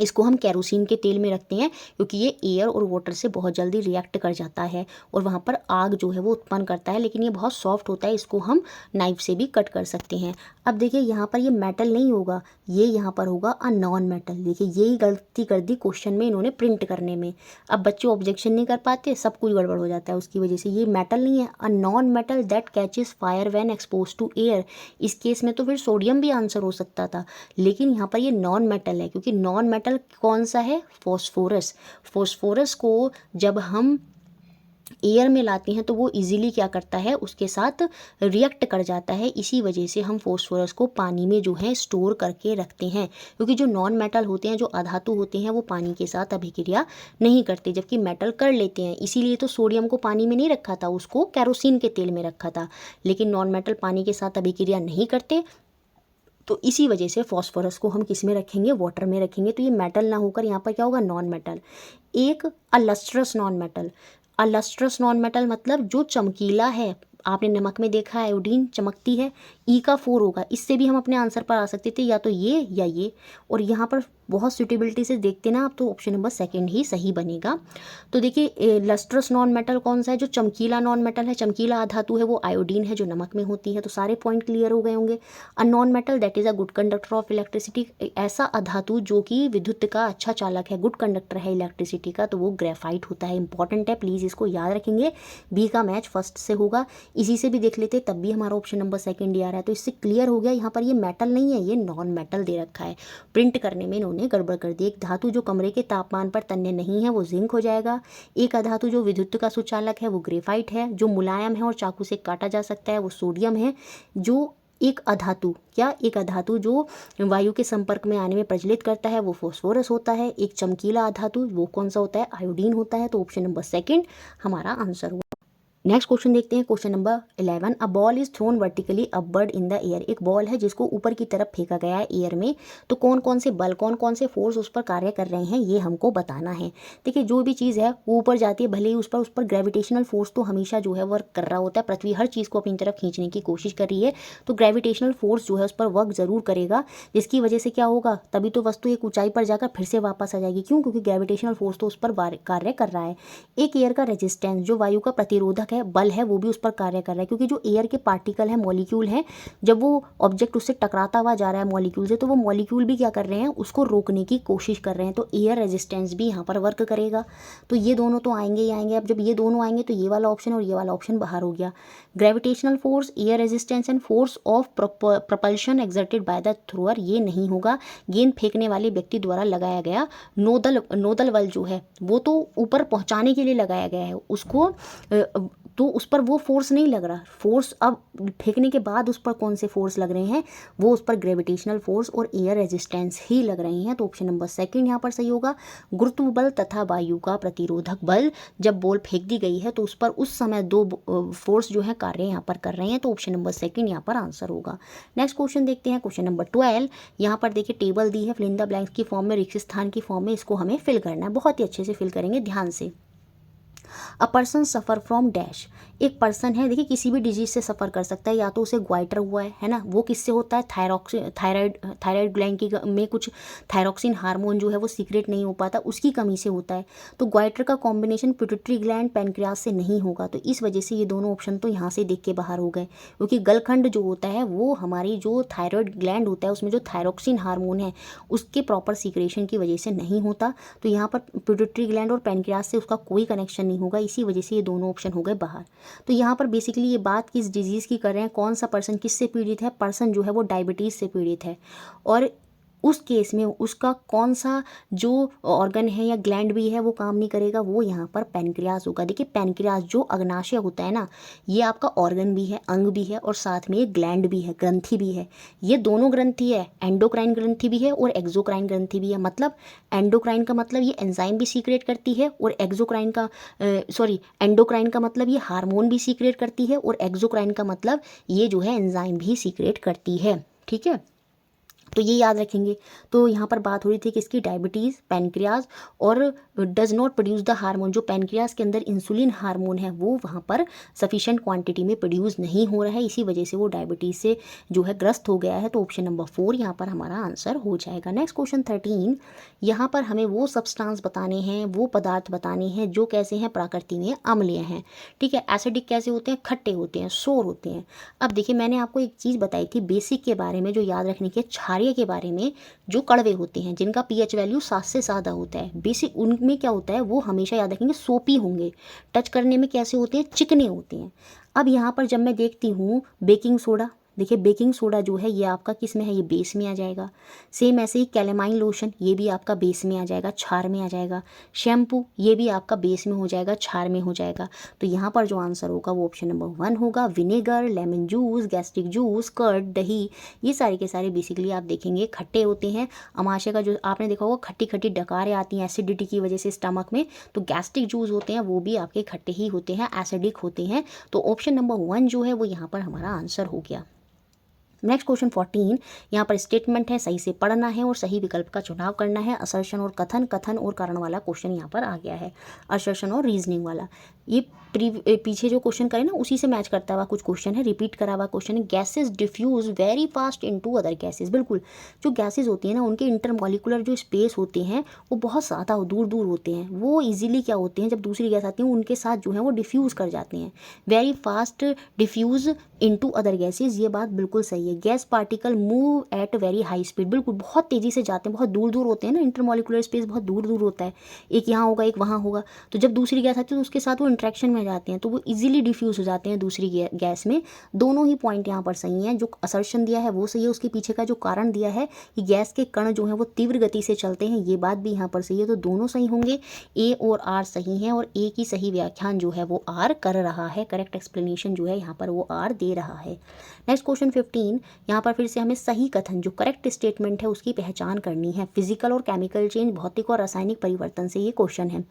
इसको हम केरोसिन के तेल में रखते हैं क्योंकि ये एयर और वाटर से बहुत जल्दी रिएक्ट कर जाता है और वहाँ पर आग जो है वो उत्पन्न करता है, लेकिन ये बहुत सॉफ्ट होता है, इसको हम नाइफ से भी कट कर सकते हैं। अब देखिए यहाँ पर ये मेटल नहीं होगा, ये यहाँ पर होगा अ नॉन मेटल। देखिए यही गलती कर दी क्वेश्चन में इन्होंने प्रिंट करने में। अब बच्चे ऑब्जेक्शन नहीं कर पाते, सब कुछ गड़बड़ हो जाता है उसकी वजह से। ये मेटल नहीं है, a non metal that catches fire when expose to air. इस केस में तो फिर सोडियम भी आंसर हो सकता था, लेकिन यहाँ पर ये नॉन मेटल है, क्योंकि नॉन मेटल कौन सा है? फॉस्फोरस। फॉस्फोरस को जब हम एयर में लाते हैं तो वो इजीली क्या करता है? उसके साथ रिएक्ट कर जाता है। इसी वजह से हम फॉस्फोरस को पानी में जो है स्टोर करके रखते हैं, क्योंकि जो नॉन मेटल होते हैं, जो अधातु होते हैं, वो पानी के साथ अभिक्रिया नहीं करते, जबकि मेटल कर लेते हैं। इसीलिए तो सोडियम को पानी में नहीं रखा था, उसको केरोसिन के तेल में रखा था। लेकिन नॉन मेटल पानी के साथ अभिक्रिया नहीं करते, तो इसी वजह से फॉस्फोरस को हम किस में रखेंगे? वाटर में रखेंगे। तो ये मेटल ना होकर यहाँ पर क्या होगा? Non metal. एक अलस्ट्रस नॉन मेटल। अलस्ट्रस नॉन मेटल मतलब जो चमकीला है। आपने नमक में देखा है आयोडीन चमकती है, ई का 4 होगा। इससे भी हम अपने आंसर पर आ सकते थे, या तो ये या ये। और यहाँ पर बहुत सुटेबिलिटी से देखते ना आप, तो ऑप्शन नंबर 2 ही सही बनेगा। तो देखिए लस्ट्रस नॉन मेटल कौन सा है? जो चमकीला नॉन मेटल है, चमकीला अधातु है, वो आयोडीन है जो नमक में होती है। तो सारे पॉइंट क्लियर हो गए होंगे। अ non metal that is a good conductor of electricity. ऐसा अधातु जो कि विद्युत का अच्छा चालक है, गुड कंडक्टर है इलेक्ट्रिसिटी का, तो वो ग्रेफाइट होता है। इंपॉर्टेंट है, प्लीज़ इसको याद रखेंगे। बी का मैच फर्स्ट से होगा। इसी से भी देख लेते, तब भी हमारा ऑप्शन नंबर 2 ही आ रहा है। तो इससे क्लियर हो गया, यहाँ पर ये मेटल नहीं है, ये नॉन मेटल दे रखा है। प्रिंट करने में इन्होंने गड़बड़ कर दी। एक धातु जो कमरे के तापमान पर तन्य नहीं है वो जिंक हो जाएगा। एक अधातु जो विद्युत का सुचालक है वो ग्रेफाइट है। जो मुलायम है और चाकू से काटा जा सकता है वो सोडियम है। जो एक अधातु एक अधातु जो वायु के संपर्क में आने में प्रज्वलित करता है वो फॉस्फोरस होता है। एक चमकीला अधातु वो कौन सा होता है? आयोडीन होता है। तो ऑप्शन नंबर 2 हमारा आंसर हुआ। नेक्स्ट क्वेश्चन देखते हैं, question number 11। A ball is thrown vertically upward in the air. एक बॉल है जिसको ऊपर की तरफ फेंका गया है एयर में। तो कौन कौन से बल, कौन कौन से फोर्स उस पर कार्य कर रहे हैं, ये हमको बताना है। देखिए जो भी चीज़ है वो ऊपर जाती है, भले ही उस पर ग्रेविटेशनल फोर्स तो हमेशा जो है वर्क कर रहा होता है। पृथ्वी हर चीज़ को अपनी तरफ खींचने की कोशिश कर रही है, तो ग्रेविटेशनल फोर्स जो है उस पर वर्क जरूर करेगा, जिसकी वजह से क्या होगा? तभी तो वस्तु एक ऊंचाई पर जाकर फिर से वापस आ जाएगी। क्यों? क्योंकि ग्रेविटेशनल फोर्स तो उस पर कार्य कर रहा है। एक एयर का रेजिस्टेंस, जो वायु का प्रतिरोधक है, बल है, वो भी उस पर कार्य कर रहा है, क्योंकि जो एयर के पार्टिकल है, मॉलिक्यूल है, जब वो ऑब्जेक्ट उससे टकराता हुआ जा रहा है मॉलिक्यूल से, तो वो मॉलिक्यूल भी क्या कर रहे हैं? उसको रोकने की कोशिश कर रहे हैं। तो एयर रेजिस्टेंस भी यहाँ पर वर्क करेगा। तो ये दोनों तो आएंगे ही आएंगे। अब जब ये दोनों आएंगे तो ये वाला ऑप्शन और ये वाला ऑप्शन बाहर हो गया। Gravitational force, air resistance and force of propulsion exerted by the thrower, ये नहीं होगा। गेंद फेंकने वाले व्यक्ति द्वारा लगाया गया नोदल बल जो है वो तो ऊपर पहुंचाने के लिए लगाया गया है, उसको तो उस पर वो फोर्स नहीं लग रहा। फोर्स अब फेंकने के बाद उस पर कौन से फोर्स लग रहे हैं, वो उस पर ग्रेविटेशनल फोर्स और एयर रेजिस्टेंस ही लग रहे हैं। तो ऑप्शन नंबर सेकंड यहाँ पर सही होगा। गुरुत्व बल तथा वायु का प्रतिरोधक बल, जब बॉल फेंक दी गई है तो उस पर उस समय दो फोर्स जो है कार्य यहाँ पर कर रहे हैं। तो ऑप्शन नंबर सेकंड यहाँ पर आंसर होगा। नेक्स्ट क्वेश्चन देखते हैं, क्वेश्चन नंबर 12। यहाँ पर देखिए टेबल दी है, फिल इन द ब्लैंक्स की फॉर्म में, रिक्त स्थान की फॉर्म में, इसको हमें फिल करना है। बहुत ही अच्छे से फिल करेंगे, ध्यान से। A person suffer from dash, एक पर्सन है, देखिए किसी भी डिजीज से सफ़र कर सकता है, या तो उसे ग्वाइटर हुआ है ना, वो किससे होता है, थायराइड ग्लैंड की में कुछ थायरॉक्सिन हार्मोन जो है वो सीक्रेट नहीं हो पाता, उसकी कमी से होता है। तो ग्वाइटर का कॉम्बिनेशन पिट्यूटरी ग्लैंड पैनक्रियास से नहीं होगा, तो इस वजह से ये दोनों ऑप्शन तो यहाँ से देख के बाहर हो गए, क्योंकि गलखंड जो होता है वो हमारी जो थायराइड ग्लैंड होता है उसमें जो थायरॉक्सिन हार्मोन है उसके प्रॉपर सीक्रेशन की वजह से नहीं होता। तो यहाँ पर पिट्यूटरी ग्लैंड और पैनक्रियास से उसका कोई कनेक्शन नहीं होगा, इसी वजह से ये दोनों ऑप्शन हो गए बाहर। तो यहाँ पर बेसिकली ये बात किस डिजीज़ की कर रहे हैं, कौन सा पर्सन किससे पीड़ित है, पर्सन जो है वो डायबिटीज़ से पीड़ित है, और उस केस में उसका कौन सा जो ऑर्गन है या ग्लैंड भी है वो काम नहीं करेगा, वो यहाँ पर पैनक्रियास होगा। देखिए पैनक्रियास जो अग्नाशय होता है ना, ये आपका ऑर्गन भी है, अंग भी है, और साथ में ये ग्लैंड भी है, ग्रंथि भी है। ये दोनों ग्रंथि है, एंडोक्राइन ग्रंथि भी है और एक्सोक्राइन ग्रंथि भी है। मतलब एंडोक्राइन का मतलब ये एंजाइम भी सीक्रेट करती है, और एंडोक्राइन का मतलब ये हार्मोन भी सीक्रेट करती है, और एक्सोक्राइन का मतलब ये जो है एंजाइम भी सीक्रेट करती है। ठीक है, तो ये याद रखेंगे। तो यहाँ पर बात हो रही थी कि इसकी डायबिटीज़, पैनक्रियाज और does not produce the hormone, जो पैनक्रियाज के अंदर इंसुलिन हार्मोन है वो वहाँ पर सफिशेंट क्वांटिटी में प्रोड्यूस नहीं हो रहा है, इसी वजह से वो डायबिटीज़ से जो है ग्रस्त हो गया है। तो ऑप्शन नंबर 4 यहाँ पर हमारा आंसर हो जाएगा। नेक्स्ट क्वेश्चन 13, यहाँ पर हमें वो सब्सटेंस बताने हैं, वो पदार्थ बताने हैं जो कैसे हैं, प्रकृति में अम्लीय हैं। ठीक है, एसिडिक कैसे होते हैं, खट्टे होते हैं, सोर होते हैं। अब देखिए मैंने आपको एक चीज़ बताई थी बेसिक के बारे में, जो याद रखने की, क्षारीय के बारे में, जो कड़वे होते हैं जिनका पीएच वैल्यू 7 से ज़्यादा होता है, बेसिक उनमें क्या होता है, वो हमेशा याद रखेंगे सोपी होंगे, टच करने में कैसे होते हैं, चिकने होते हैं। अब यहाँ पर जब मैं देखती हूँ बेकिंग सोडा, देखिए बेकिंग सोडा जो है ये आपका किस में है, ये बेस में आ जाएगा। सेम ऐसे ही कैलेमाइन लोशन, ये भी आपका बेस में आ जाएगा, क्षार में आ जाएगा। शैम्पू, ये भी आपका बेस में हो जाएगा, क्षार में हो जाएगा। तो यहाँ पर जो आंसर होगा वो ऑप्शन नंबर 1 होगा। Vinegar, lemon juice, gastric juice, curd, दही, ये सारे के सारे बेसिकली आप देखेंगे खट्टे होते हैं। अमाशय का जो आपने देखा होगा खट्टी खट्टी डकारें आती हैं एसिडिटी की वजह से स्टमक में, तो गैस्ट्रिक जूस होते हैं वो भी आपके खट्टे ही होते हैं, एसिडिक होते हैं। तो ऑप्शन नंबर 1 जो है वो यहाँ पर हमारा आंसर हो गया। नेक्स्ट क्वेश्चन 14, यहाँ पर स्टेटमेंट है, सही से पढ़ना है और सही विकल्प का चुनाव करना है। असर्शन और कथन, कथन और कारण वाला क्वेश्चन यहाँ पर आ गया है, असर्शन और रीजनिंग वाला। ये पीछे जो क्वेश्चन करे ना उसी से मैच करता हुआ कुछ क्वेश्चन है, रिपीट करा हुआ क्वेश्चन है। Gases diffuse very fast into other gases, बिल्कुल जो गैसेज होती हैं ना उनके इंटरमॉलिकुलर जो स्पेस होते हैं वो बहुत ज़्यादा दूर दूर होते हैं, वो इजीली क्या होते हैं, जब दूसरी गैस आती है उनके साथ जो है वो डिफ्यूज़ कर जाते हैं। Very fast diffuse into other gases, ये बात बिल्कुल सही है। Gas particle move at very high speed, बिल्कुल बहुत तेज़ी से जाते हैं, बहुत दूर दूर होते हैं ना, इंटरमॉलिकुलर स्पेस बहुत दूर दूर होता है, एक यहाँ होगा एक वहाँ होगा, तो जब दूसरी गैस आती है तो उसके साथ वो इंट्रैक्शन में जाते हैं तो वो इजीली डिफ्यूज़ हो जाते हैं दूसरी गैस में। दोनों ही पॉइंट यहाँ पर सही हैं, जो असर्शन दिया है वो सही है, उसके पीछे का जो कारण दिया है कि गैस के कण जो हैं वो तीव्र गति से चलते हैं, ये बात भी यहाँ पर सही है। तो दोनों सही होंगे, ए और आर सही हैं, और ए की सही व्याख्यान जो है वो आर कर रहा है, करेक्ट एक्सप्लेनेशन जो है यहाँ पर वो आर दे रहा है। नेक्स्ट क्वेश्चन 15, यहाँ पर फिर से हमें सही कथन जो करेक्ट स्टेटमेंट है उसकी पहचान करनी है। फिजिकल और केमिकल चेंज, भौतिक और रासायनिक परिवर्तन से ये क्वेश्चन है।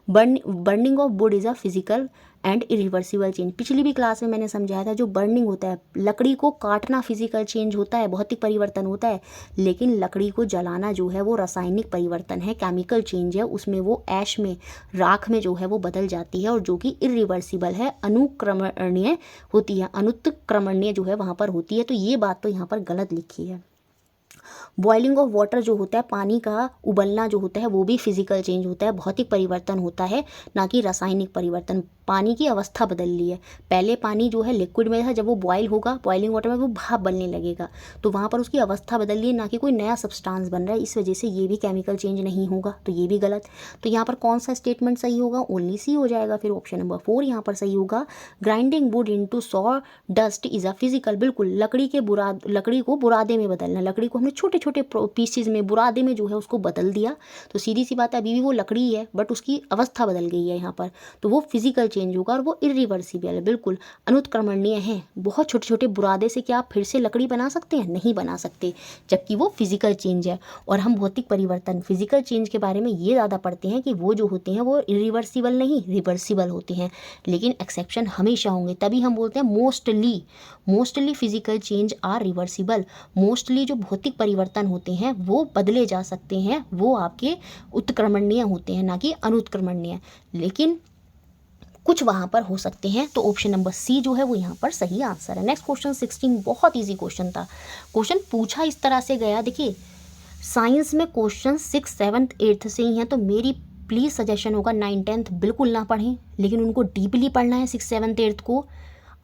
Burning of would is a physical and irreversible change, पिछली भी क्लास में मैंने समझाया था, जो बर्निंग होता है लकड़ी को काटना फिजिकल चेंज होता है, भौतिक परिवर्तन होता है, लेकिन लकड़ी को जलाना जो है वो रासायनिक परिवर्तन है, केमिकल चेंज है, उसमें वो ऐश में, राख में जो है वो बदल जाती है, और जो कि इरिवर्सिबल है, अनुक्रमणीय होती है, अनुत्क्रमणीय जो है वहाँ पर होती है। तो ये बात तो यहाँ पर गलत लिखी है। बॉइलिंग ऑफ वाटर जो होता है, पानी का उबलना जो होता है वो भी फिजिकल चेंज होता है, भौतिक परिवर्तन होता है, ना कि रासायनिक परिवर्तन। पानी की अवस्था बदल ली है, पहले पानी जो है लिक्विड में था, जब वो बॉयल होगा बॉइलिंग वाटर में वो भाप बनने लगेगा, तो वहाँ पर उसकी अवस्था बदल ली है, ना कि कोई नया सब्सटेंस बन रहा है, इस वजह से ये भी केमिकल चेंज नहीं होगा, तो ये भी गलत। तो यहाँ पर कौन सा स्टेटमेंट सही होगा, ओनली सी हो जाएगा, फिर ऑप्शन नंबर 4 यहाँ पर सही होगा। Grinding would into saw dust is a physical, बिल्कुल लकड़ी को बुरादे में बदलना, लकड़ी को हमने छोटे छोटे पीसेज में बुरादे में जो है उसको बदल दिया, तो सीधी सी बात है अभी भी वो लकड़ी है बट उसकी अवस्था बदल गई है यहाँ पर, तो वो फिजिकल चेंज चेंज होगा और वो इरिवर्सिबल है, बिल्कुल अनुत्क्रमणीय है। बहुत छोटे छोटे बुरादे से क्या आप फिर से लकड़ी बना सकते हैं? नहीं बना सकते, जबकि वो फिजिकल चेंज है। और हम भौतिक परिवर्तन, फिजिकल चेंज के बारे में ये ज़्यादा पढ़ते हैं कि वो जो होते हैं वो इरिवर्सिबल नहीं, रिवर्सिबल होते हैं। लेकिन एक्सेप्शन हमेशा होंगे, तभी हम बोलते हैं mostly physical change are reversible. Mostly जो भौतिक परिवर्तन होते हैं वो बदले जा सकते हैं, वो आपके उत्क्रमणीय होते हैं, ना कि अनुत्क्रमणीय। लेकिन कुछ वहाँ पर हो सकते हैं। तो ऑप्शन नंबर सी जो है वो यहाँ पर सही आंसर है। नेक्स्ट क्वेश्चन 16, बहुत ईजी क्वेश्चन था। क्वेश्चन पूछा इस तरह से गया, देखिए साइंस में क्वेश्चन 6, 7, 8 से ही हैं, तो मेरी प्लीज़ सजेशन होगा 9, 10 बिल्कुल ना पढ़ें, लेकिन उनको डीपली पढ़ना है। 6, 7, 8 को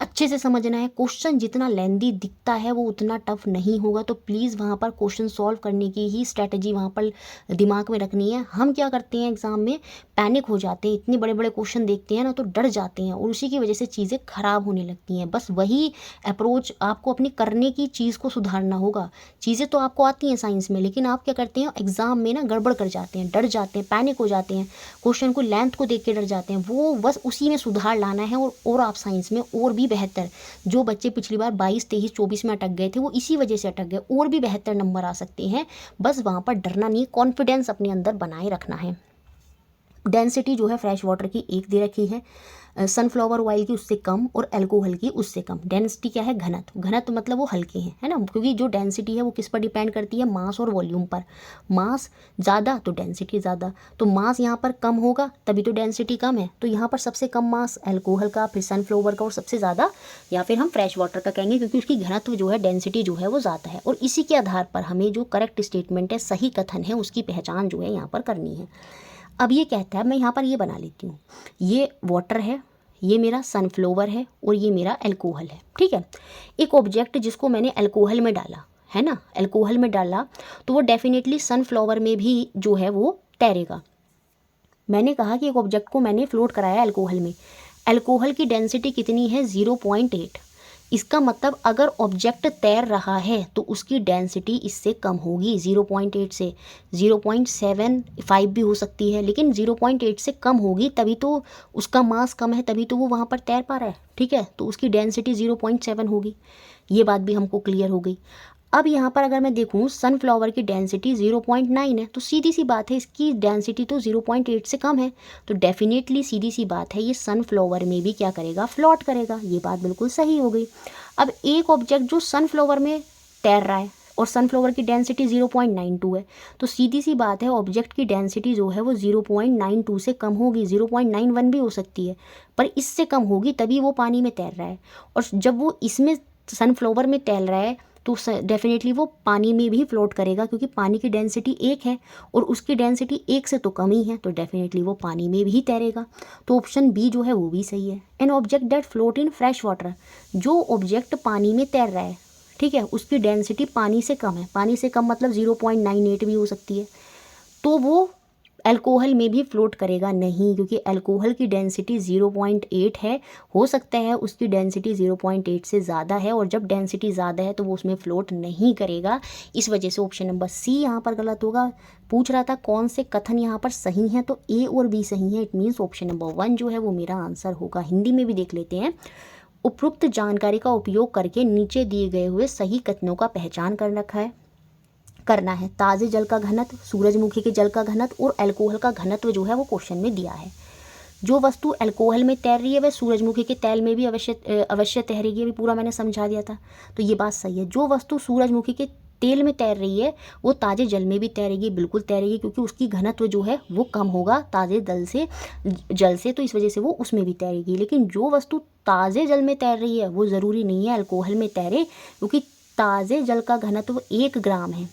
अच्छे से समझना है। क्वेश्चन जितना लेंदी दिखता है वो उतना टफ नहीं होगा, तो प्लीज़ वहाँ पर क्वेश्चन सॉल्व करने की ही स्ट्रैटेजी वहाँ पर दिमाग में रखनी है। हम क्या करते हैं एग्ज़ाम में, पैनिक हो जाते हैं, इतने बड़े बड़े क्वेश्चन देखते हैं ना तो डर जाते हैं, और उसी की वजह से चीज़ें ख़राब होने लगती हैं। बस वही अप्रोच आपको अपनी करने की चीज़ को सुधारना होगा। चीज़ें तो आपको आती हैं साइंस में, लेकिन आप क्या करते हैं एग्ज़ाम में ना गड़बड़ कर जाते हैं, डर जाते हैं, पैनिक हो जाते हैं, क्वेश्चन को लेंथ को देख के डर जाते हैं। वो बस उसी में सुधार लाना है, और आप साइंस में और भी बेहतर, जो बच्चे पिछली बार 22, 23, 24 में अटक गए थे वो इसी वजह से अटक गए, और भी बेहतर नंबर आ सकते हैं। बस वहाँ पर डरना नहीं, कॉन्फिडेंस अपने अंदर बनाए रखना है। डेंसिटी जो है फ्रेश वाटर की 1 दे रखी है, सनफ्लावर ऑयल की उससे कम, और अल्कोहल की उससे कम। डेंसिटी क्या है? घनत्व। घनत्व मतलब वो हल्के हैं, है ना, क्योंकि जो डेंसिटी है वो किस पर डिपेंड करती है? मास और वॉल्यूम पर। मास ज़्यादा तो डेंसिटी ज़्यादा, तो मास यहाँ पर कम होगा तभी तो डेंसिटी कम है। तो यहाँ पर सबसे कम मास अल्कोहल का, फिर सनफ्लावर का, और सबसे ज़्यादा या फिर हम फ्रेश वाटर का कहेंगे, क्योंकि उसकी घनत्व जो है, डेंसिटी जो है वो ज़्यादा है। और इसी के आधार पर हमें जो करेक्ट स्टेटमेंट है, सही कथन है, उसकी पहचान जो है यहाँ पर करनी है। अब ये कहता है, मैं यहाँ पर ये बना लेती हूँ, ये वाटर है, ये मेरा सनफ्लावर है, और ये मेरा अल्कोहल है, ठीक है। एक ऑब्जेक्ट जिसको मैंने अल्कोहल में डाला है ना, अल्कोहल में डाला, तो वो डेफिनेटली सनफ्लावर में भी जो है वो तैरेगा। मैंने कहा कि एक ऑब्जेक्ट को मैंने फ्लोट कराया अल्कोहल में, अल्कोहल की डेंसिटी कितनी है? 0.8। इसका मतलब अगर ऑब्जेक्ट तैर रहा है तो उसकी डेंसिटी इससे कम होगी, 0.8 से। 0.75 भी हो सकती है, लेकिन 0.8 से कम होगी, तभी तो उसका मास कम है, तभी तो वो वहाँ पर तैर पा रहा है, ठीक है। तो उसकी डेंसिटी 0.7 होगी। ये बात भी हमको क्लियर हो गई। अब यहाँ पर अगर मैं देखूँ, सनफ्लावर की डेंसिटी 0.9 है, तो सीधी सी बात है इसकी डेंसिटी तो 0.8 से कम है, तो डेफिनेटली सीधी सी बात है ये सनफ्लावर में भी क्या करेगा? फ्लोट करेगा। ये बात बिल्कुल सही हो गई। अब एक ऑब्जेक्ट जो सनफ्लावर में तैर रहा है और सनफ्लावर की डेंसिटी 0.92 है, तो सीधी सी बात है ऑब्जेक्ट की डेंसिटी जो है वो 0.92 से कम होगी, 0.91 भी हो सकती है, पर इससे कम होगी, तभी वो पानी में तैर रहा है। और जब वो इसमें सनफ्लावर में तैर रहा है तो डेफिनेटली वो पानी में भी फ्लोट करेगा, क्योंकि पानी की डेंसिटी 1 है और उसकी डेंसिटी 1 से तो कम ही है, तो डेफिनेटली वो पानी में भी तैरेगा। तो ऑप्शन बी जो है वो भी सही है। An object that float in fresh water, जो ऑब्जेक्ट पानी में तैर रहा है, ठीक है, उसकी डेंसिटी पानी से कम है, पानी से कम मतलब 0.98 भी हो सकती है, तो वो अल्कोहल में भी फ्लोट करेगा नहीं, क्योंकि अल्कोहल की डेंसिटी 0.8 है। हो सकता है उसकी डेंसिटी 0.8 से ज़्यादा है, और जब डेंसिटी ज़्यादा है तो वो उसमें फ्लोट नहीं करेगा। इस वजह से ऑप्शन नंबर सी यहाँ पर गलत होगा। पूछ रहा था कौन से कथन यहाँ पर सही हैं, तो ए और बी सही हैं। इट मीन्स ऑप्शन नंबर 1 जो है वो मेरा आंसर होगा। हिंदी में भी देख लेते हैं। उपरोक्त जानकारी का उपयोग करके नीचे दिए गए हुए सही कथनों का पहचान करना है। ताज़े जल का घनत्व, सूरजमुखी के जल का घनत्व और अल्कोहल का घनत्व जो है वो क्वेश्चन में दिया है। जो वस्तु अल्कोहल में तैर रही है वह सूरजमुखी के तेल में भी अवश्य तैरेगी, अभी पूरा मैंने समझा दिया था, तो ये बात सही है। जो वस्तु सूरजमुखी के तेल में तैर रही है वो ताज़े जल में भी तैरेगी, बिल्कुल तैरेगी, क्योंकि उसकी घनत्व जो है वो कम होगा ताज़े जल से, तो इस वजह से वो उसमें भी तैरेगी। लेकिन जो वस्तु ताज़े जल में तैर रही है वो ज़रूरी नहीं है अल्कोहल में तैरे, क्योंकि ताज़े जल का घनत्व 1 ग्राम है,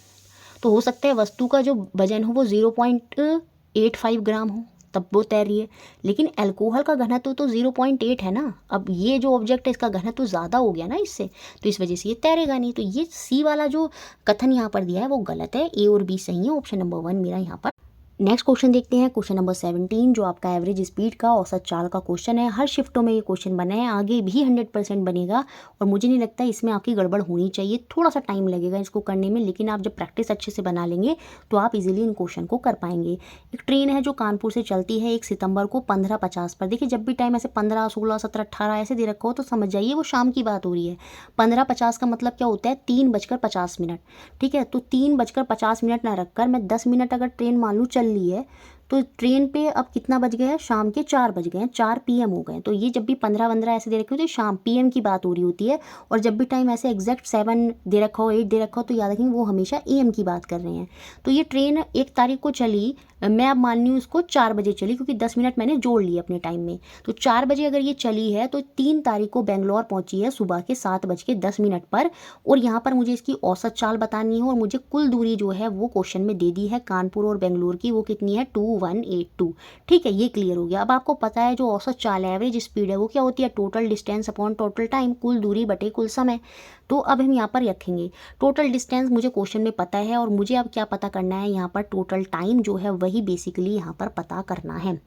तो हो सकता है वस्तु का जो वजन हो वो 0.85 ग्राम हो, तब वो तैर रही है। लेकिन अल्कोहल का घनत्व तो 0.8 है ना। अब ये जो ऑब्जेक्ट है इसका घनत्व ज़्यादा हो गया ना इससे, तो इस वजह से ये तैरेगा नहीं। तो ये सी वाला जो कथन यहाँ पर दिया है वो गलत है। ए और बी सही है। ऑप्शन नंबर 1 मेरा यहाँ पर नेक्स्ट क्वेश्चन देखते हैं, क्वेश्चन नंबर 17 जो आपका एवरेज स्पीड का औसत चाल का क्वेश्चन है। हर शिफ्टों में ये क्वेश्चन बना है, आगे भी 100% बनेगा और मुझे नहीं लगता इसमें आपकी गड़बड़ होनी चाहिए। थोड़ा सा टाइम लगेगा इसको करने में, लेकिन आप जब प्रैक्टिस अच्छे से बना लेंगे तो आप इजीली इन क्वेश्चन को कर पाएंगे। एक ट्रेन है जो कानपुर से चलती है 1 सितंबर को 15:50 पर। देखिए जब भी टाइम ऐसे 15, 16, 17, 18 ऐसे दे रखा हो तो समझ जाइए वो शाम की बात हो रही है। 15:50 का मतलब क्या होता है, 3:50। ठीक है, तो 3:50 ना रखकर मैं 10 मिनट अगर ट्रेन मान लूँ चल ली है, तो ट्रेन पे अब कितना बज गया है, शाम के 4 बज गए हैं, 4 PM हो गए हैं। तो ये जब भी 15 ऐसे दे रखे होते हैं शाम PM की बात हो रही होती है। और जब भी टाइम ऐसे एग्जैक्ट 7 दे रखा हो, 8 दे रखा हो, तो याद रखेंगे वो हमेशा AM की बात कर रहे हैं। तो ये ट्रेन 1 तारीख को चली, मैं अब मान लूँ उसको 4 बजे चली, क्योंकि 10 मिनट मैंने जोड़ लिए अपने टाइम में। तो 4 बजे अगर ये चली है तो 3 तारीख को बेंगलोर पहुंची है सुबह के 7:10 पर। और यहाँ पर मुझे इसकी औसत चाल बतानी है और मुझे कुल दूरी जो है वो क्वेश्चन में दे दी है कानपुर और बेंगलोर की, वो कितनी है 2182। ठीक है, ये क्लियर हो गया। अब आपको पता है जो औसत चाल है, एवरेज स्पीड है, वो क्या होती है, total distance upon total time, कुल दूरी बटे कुल समय। तो अब हम यहाँ पर रखेंगे टोटल डिस्टेंस, मुझे क्वेश्चन में पता है और मुझे अब क्या पता करना है, यहाँ पर टोटल टाइम जो है वही बेसिकली यहाँ पर पता करना है।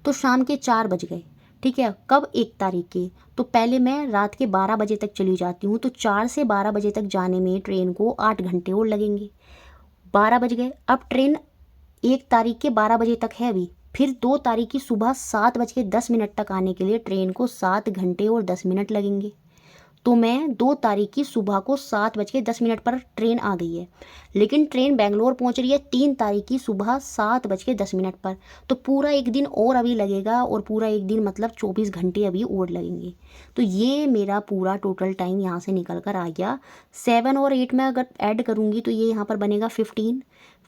तो शाम के 4 बज गए, ठीक है, कब, 1 तारीख के। तो पहले मैं रात के 12 बजे तक चली जाती हूँ, तो 4 से 12 बजे तक जाने में ट्रेन को 8 घंटे और लगेंगे। 12 बज गए, अब ट्रेन 1 तारीख के 12 बजे तक है अभी, फिर 2 तारीख की सुबह 7:10 तक आने के लिए ट्रेन को 7 घंटे और 10 मिनट लगेंगे। तो मैं 2 तारीख की सुबह को 7:10 पर ट्रेन आ गई है, लेकिन ट्रेन बेंगलोर पहुंच रही है 3 तारीख की सुबह 7:10 पर। तो पूरा एक दिन और अभी लगेगा, और पूरा एक दिन मतलब 24 घंटे अभी और लगेंगे। तो ये मेरा पूरा टोटल टाइम यहाँ से निकल कर आ गया। 7 और 8 में अगर ऐड करूँगी तो ये यहाँ पर बनेगा 15।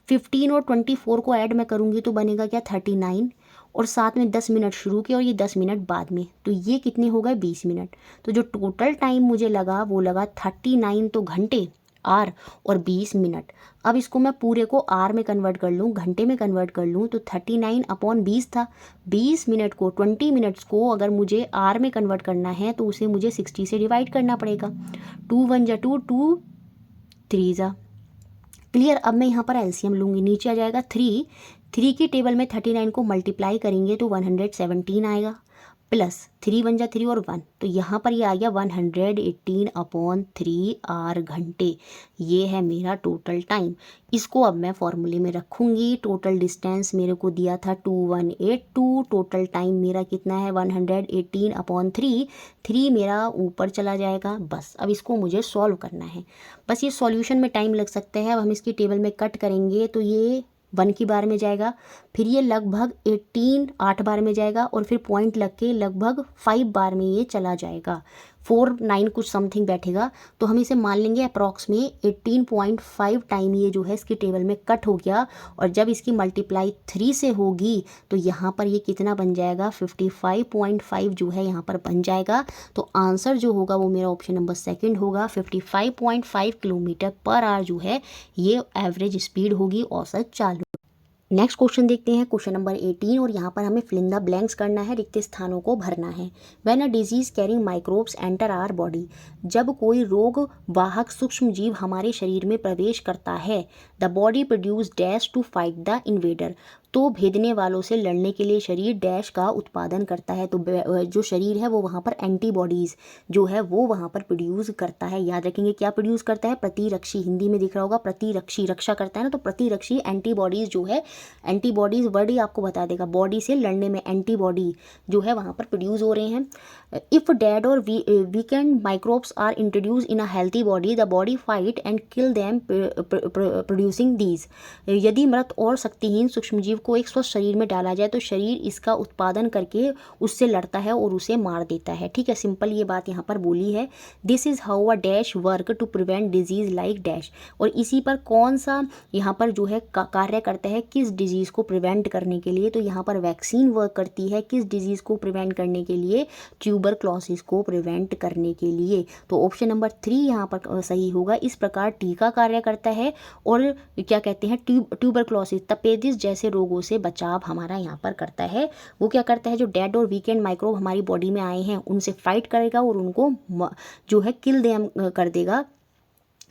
15 और 24 को ऐड मैं करूँगी तो बनेगा क्या, 39। और साथ में 10 मिनट शुरू के और ये 10 मिनट बाद में, तो ये कितने हो गए, 20 मिनट। तो जो टोटल टाइम मुझे लगा वो लगा 39 तो घंटे आर और 20 मिनट। अब इसको मैं पूरे को आर में कन्वर्ट कर लूँ, घंटे में कन्वर्ट कर लूँ, तो 39/20 था। 20 मिनट को, 20 मिनट्स को अगर मुझे आर में कन्वर्ट करना है तो उसे मुझे 60 से डिवाइड करना पड़ेगा। 2 1 जा 2, 2 3 जा, क्लियर। अब मैं यहाँ पर एलसीएम लूँगी, नीचे आ जाएगा 3। 3 की टेबल में 39 को मल्टीप्लाई करेंगे तो 117 आएगा, प्लस 3 1 जा 3 और 1, तो यहाँ पर ये आ गया 118/3 आर घंटे। ये है मेरा टोटल टाइम। इसको अब मैं फॉर्मूले में रखूँगी। टोटल डिस्टेंस मेरे को दिया था 2182, टोटल टाइम मेरा कितना है 118/3। 3 मेरा ऊपर चला जाएगा। बस अब इसको मुझे सॉल्व करना है। बस ये सॉल्यूशन में टाइम लग सकता है। अब हम इसकी टेबल में कट करेंगे तो ये 1 की बार में जाएगा, फिर ये लगभग 18 8 बार में जाएगा, और फिर पॉइंट लग के लगभग 5 बार में ये चला जाएगा। 4 9 कुछ समथिंग बैठेगा। तो हम इसे मान लेंगे अप्रॉक्स में 18.5 टाइम ये जो है इसकी टेबल में कट हो गया। और जब इसकी मल्टीप्लाई 3 से होगी तो यहाँ पर ये कितना बन जाएगा, 55.5 जो है यहाँ पर बन जाएगा। तो आंसर जो होगा वो मेरा ऑप्शन नंबर 2 होगा। 55.5 km/h जो है ये एवरेज स्पीड होगी, औसत चाल। नेक्स्ट क्वेश्चन देखते हैं, क्वेश्चन नंबर 18, और यहाँ पर हमें फिल इन द ब्लैंक्स करना है, रिक्त स्थानों को भरना है। When a disease carrying microbes enter our body, जब कोई रोग वाहक सूक्ष्म जीव हमारे शरीर में प्रवेश करता है, the body produce dash to fight the invader, तो भेदने वालों से लड़ने के लिए शरीर डैश का उत्पादन करता है। तो जो शरीर है वो वहाँ पर एंटीबॉडीज़ जो है वो वहाँ पर प्रोड्यूस करता है। याद रखेंगे क्या प्रोड्यूस करता है, प्रतिरक्षी, हिंदी में दिख रहा होगा प्रतिरक्षी, रक्षा करता है ना, तो प्रतिरक्षी एंटीबॉडीज़ जो है, एंटीबॉडीज़ वर्ड ही आपको बता देगा, बॉडी से लड़ने में एंटीबॉडी जो है वहाँ पर प्रोड्यूस हो रहे हैं। If dead or weakened microbes are introduce in a healthy body, the body fight and kill them producing these, यदि मृत और शक्तिहीन सूक्ष्मजीव को एक स्वस्थ शरीर में डाला जाए तो शरीर इसका उत्पादन करके उससे लड़ता है और उसे मार देता है। ठीक है, सिंपल ये बात यहाँ पर बोली है। This is how a dash work to prevent disease like dash, और इसी पर कौन सा यहाँ पर जो है कार्य करता है किस डिजीज़ को प्रिवेंट करने के लिए, तो यहाँ पर वैक्सीन वर्क करती है किस डिजीज़ को प्रिवेंट करने के लिए, ट्यूबरक्लोसिस को प्रिवेंट करने के लिए। तो ऑप्शन नंबर 3 यहाँ पर सही होगा। इस प्रकार टीका कार्य करता है और क्या कहते हैं ट्यूबरक्लोसिस, तपेदिस जैसे रोगों से बचाव हमारा यहाँ पर करता है। वो क्या करता है, जो डेड और वीकेंड माइक्रोब हमारी बॉडी में आए हैं उनसे फाइट करेगा और उनको जो है किल देम कर देगा,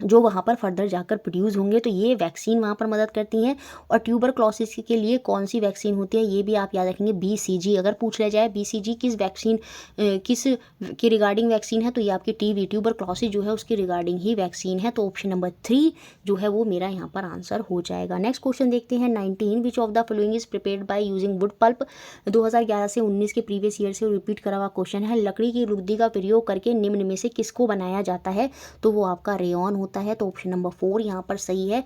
जो वहाँ पर फर्दर जाकर प्रोड्यूस होंगे। तो ये वैक्सीन वहाँ पर मदद करती हैं। और ट्यूबरक्लोसिस के लिए कौन सी वैक्सीन होती है ये भी आप याद रखेंगे, BCG। अगर पूछ लिया जाए BCG किस वैक्सीन किस के रिगार्डिंग वैक्सीन है, तो ये आपकी TB ट्यूबरक्लोसिस जो है उसकी रिगार्डिंग ही वैक्सीन है। तो ऑप्शन नंबर 3 जो है वो मेरा यहाँ पर आंसर हो जाएगा। नेक्स्ट क्वेश्चन देखते हैं 19, विच of the following is prepared by using wood pulp. 2011 से 19 के प्रीवियस ईयर से रिपीट करा हुआ क्वेश्चन है। लकड़ी की लुगदी का प्रयोग करके निम्न में से किसको बनाया जाता है, तो वो आपका रेयॉन होता है। तो ऑप्शन नंबर 4 यहाँ पर सही है।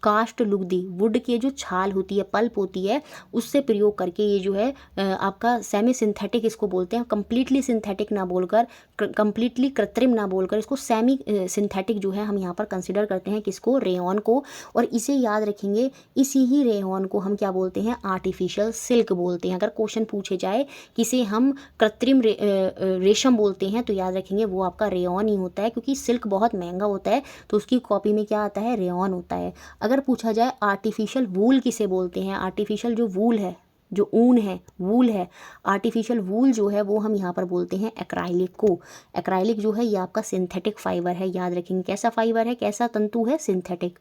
कास्ट लुगदी, वुड के जो छाल होती है, पल्प होती है, उससे प्रयोग करके ये जो है आपका सेमी सिंथेटिक इसको बोलते हैं। कंप्लीटली सिंथेटिक ना बोलकर, कंप्लीटली कृत्रिम ना बोलकर, इसको सेमी सिंथेटिक जो है हम यहाँ पर कंसिडर करते हैं किसको, रेयॉन को। और इसे याद रखेंगे, इसी ही रेयॉन को हम क्या बोलते हैं, आर्टिफिशियल सिल्क बोलते हैं। अगर क्वेश्चन पूछे जाए किसे हम कृत्रिम रेशम बोलते हैं, तो याद रखेंगे वो आपका रेयॉन ही होता है, क्योंकि सिल्क बहुत महंगा होता है तो उसकी कॉपी में क्या आता है, रेयॉन होता है। अगर पूछा जाए आर्टिफिशियल वूल किसे बोलते हैं, आर्टिफिशियल जो वूल है, जो ऊन है, वूल है, आर्टिफिशियल वूल जो है वो हम यहाँ पर बोलते हैं एक्राइलिक को। एक्राइलिक जो है ये आपका सिंथेटिक फाइबर है, याद रखेंगे कैसा फाइबर है, कैसा तंतु है, सिंथेटिक।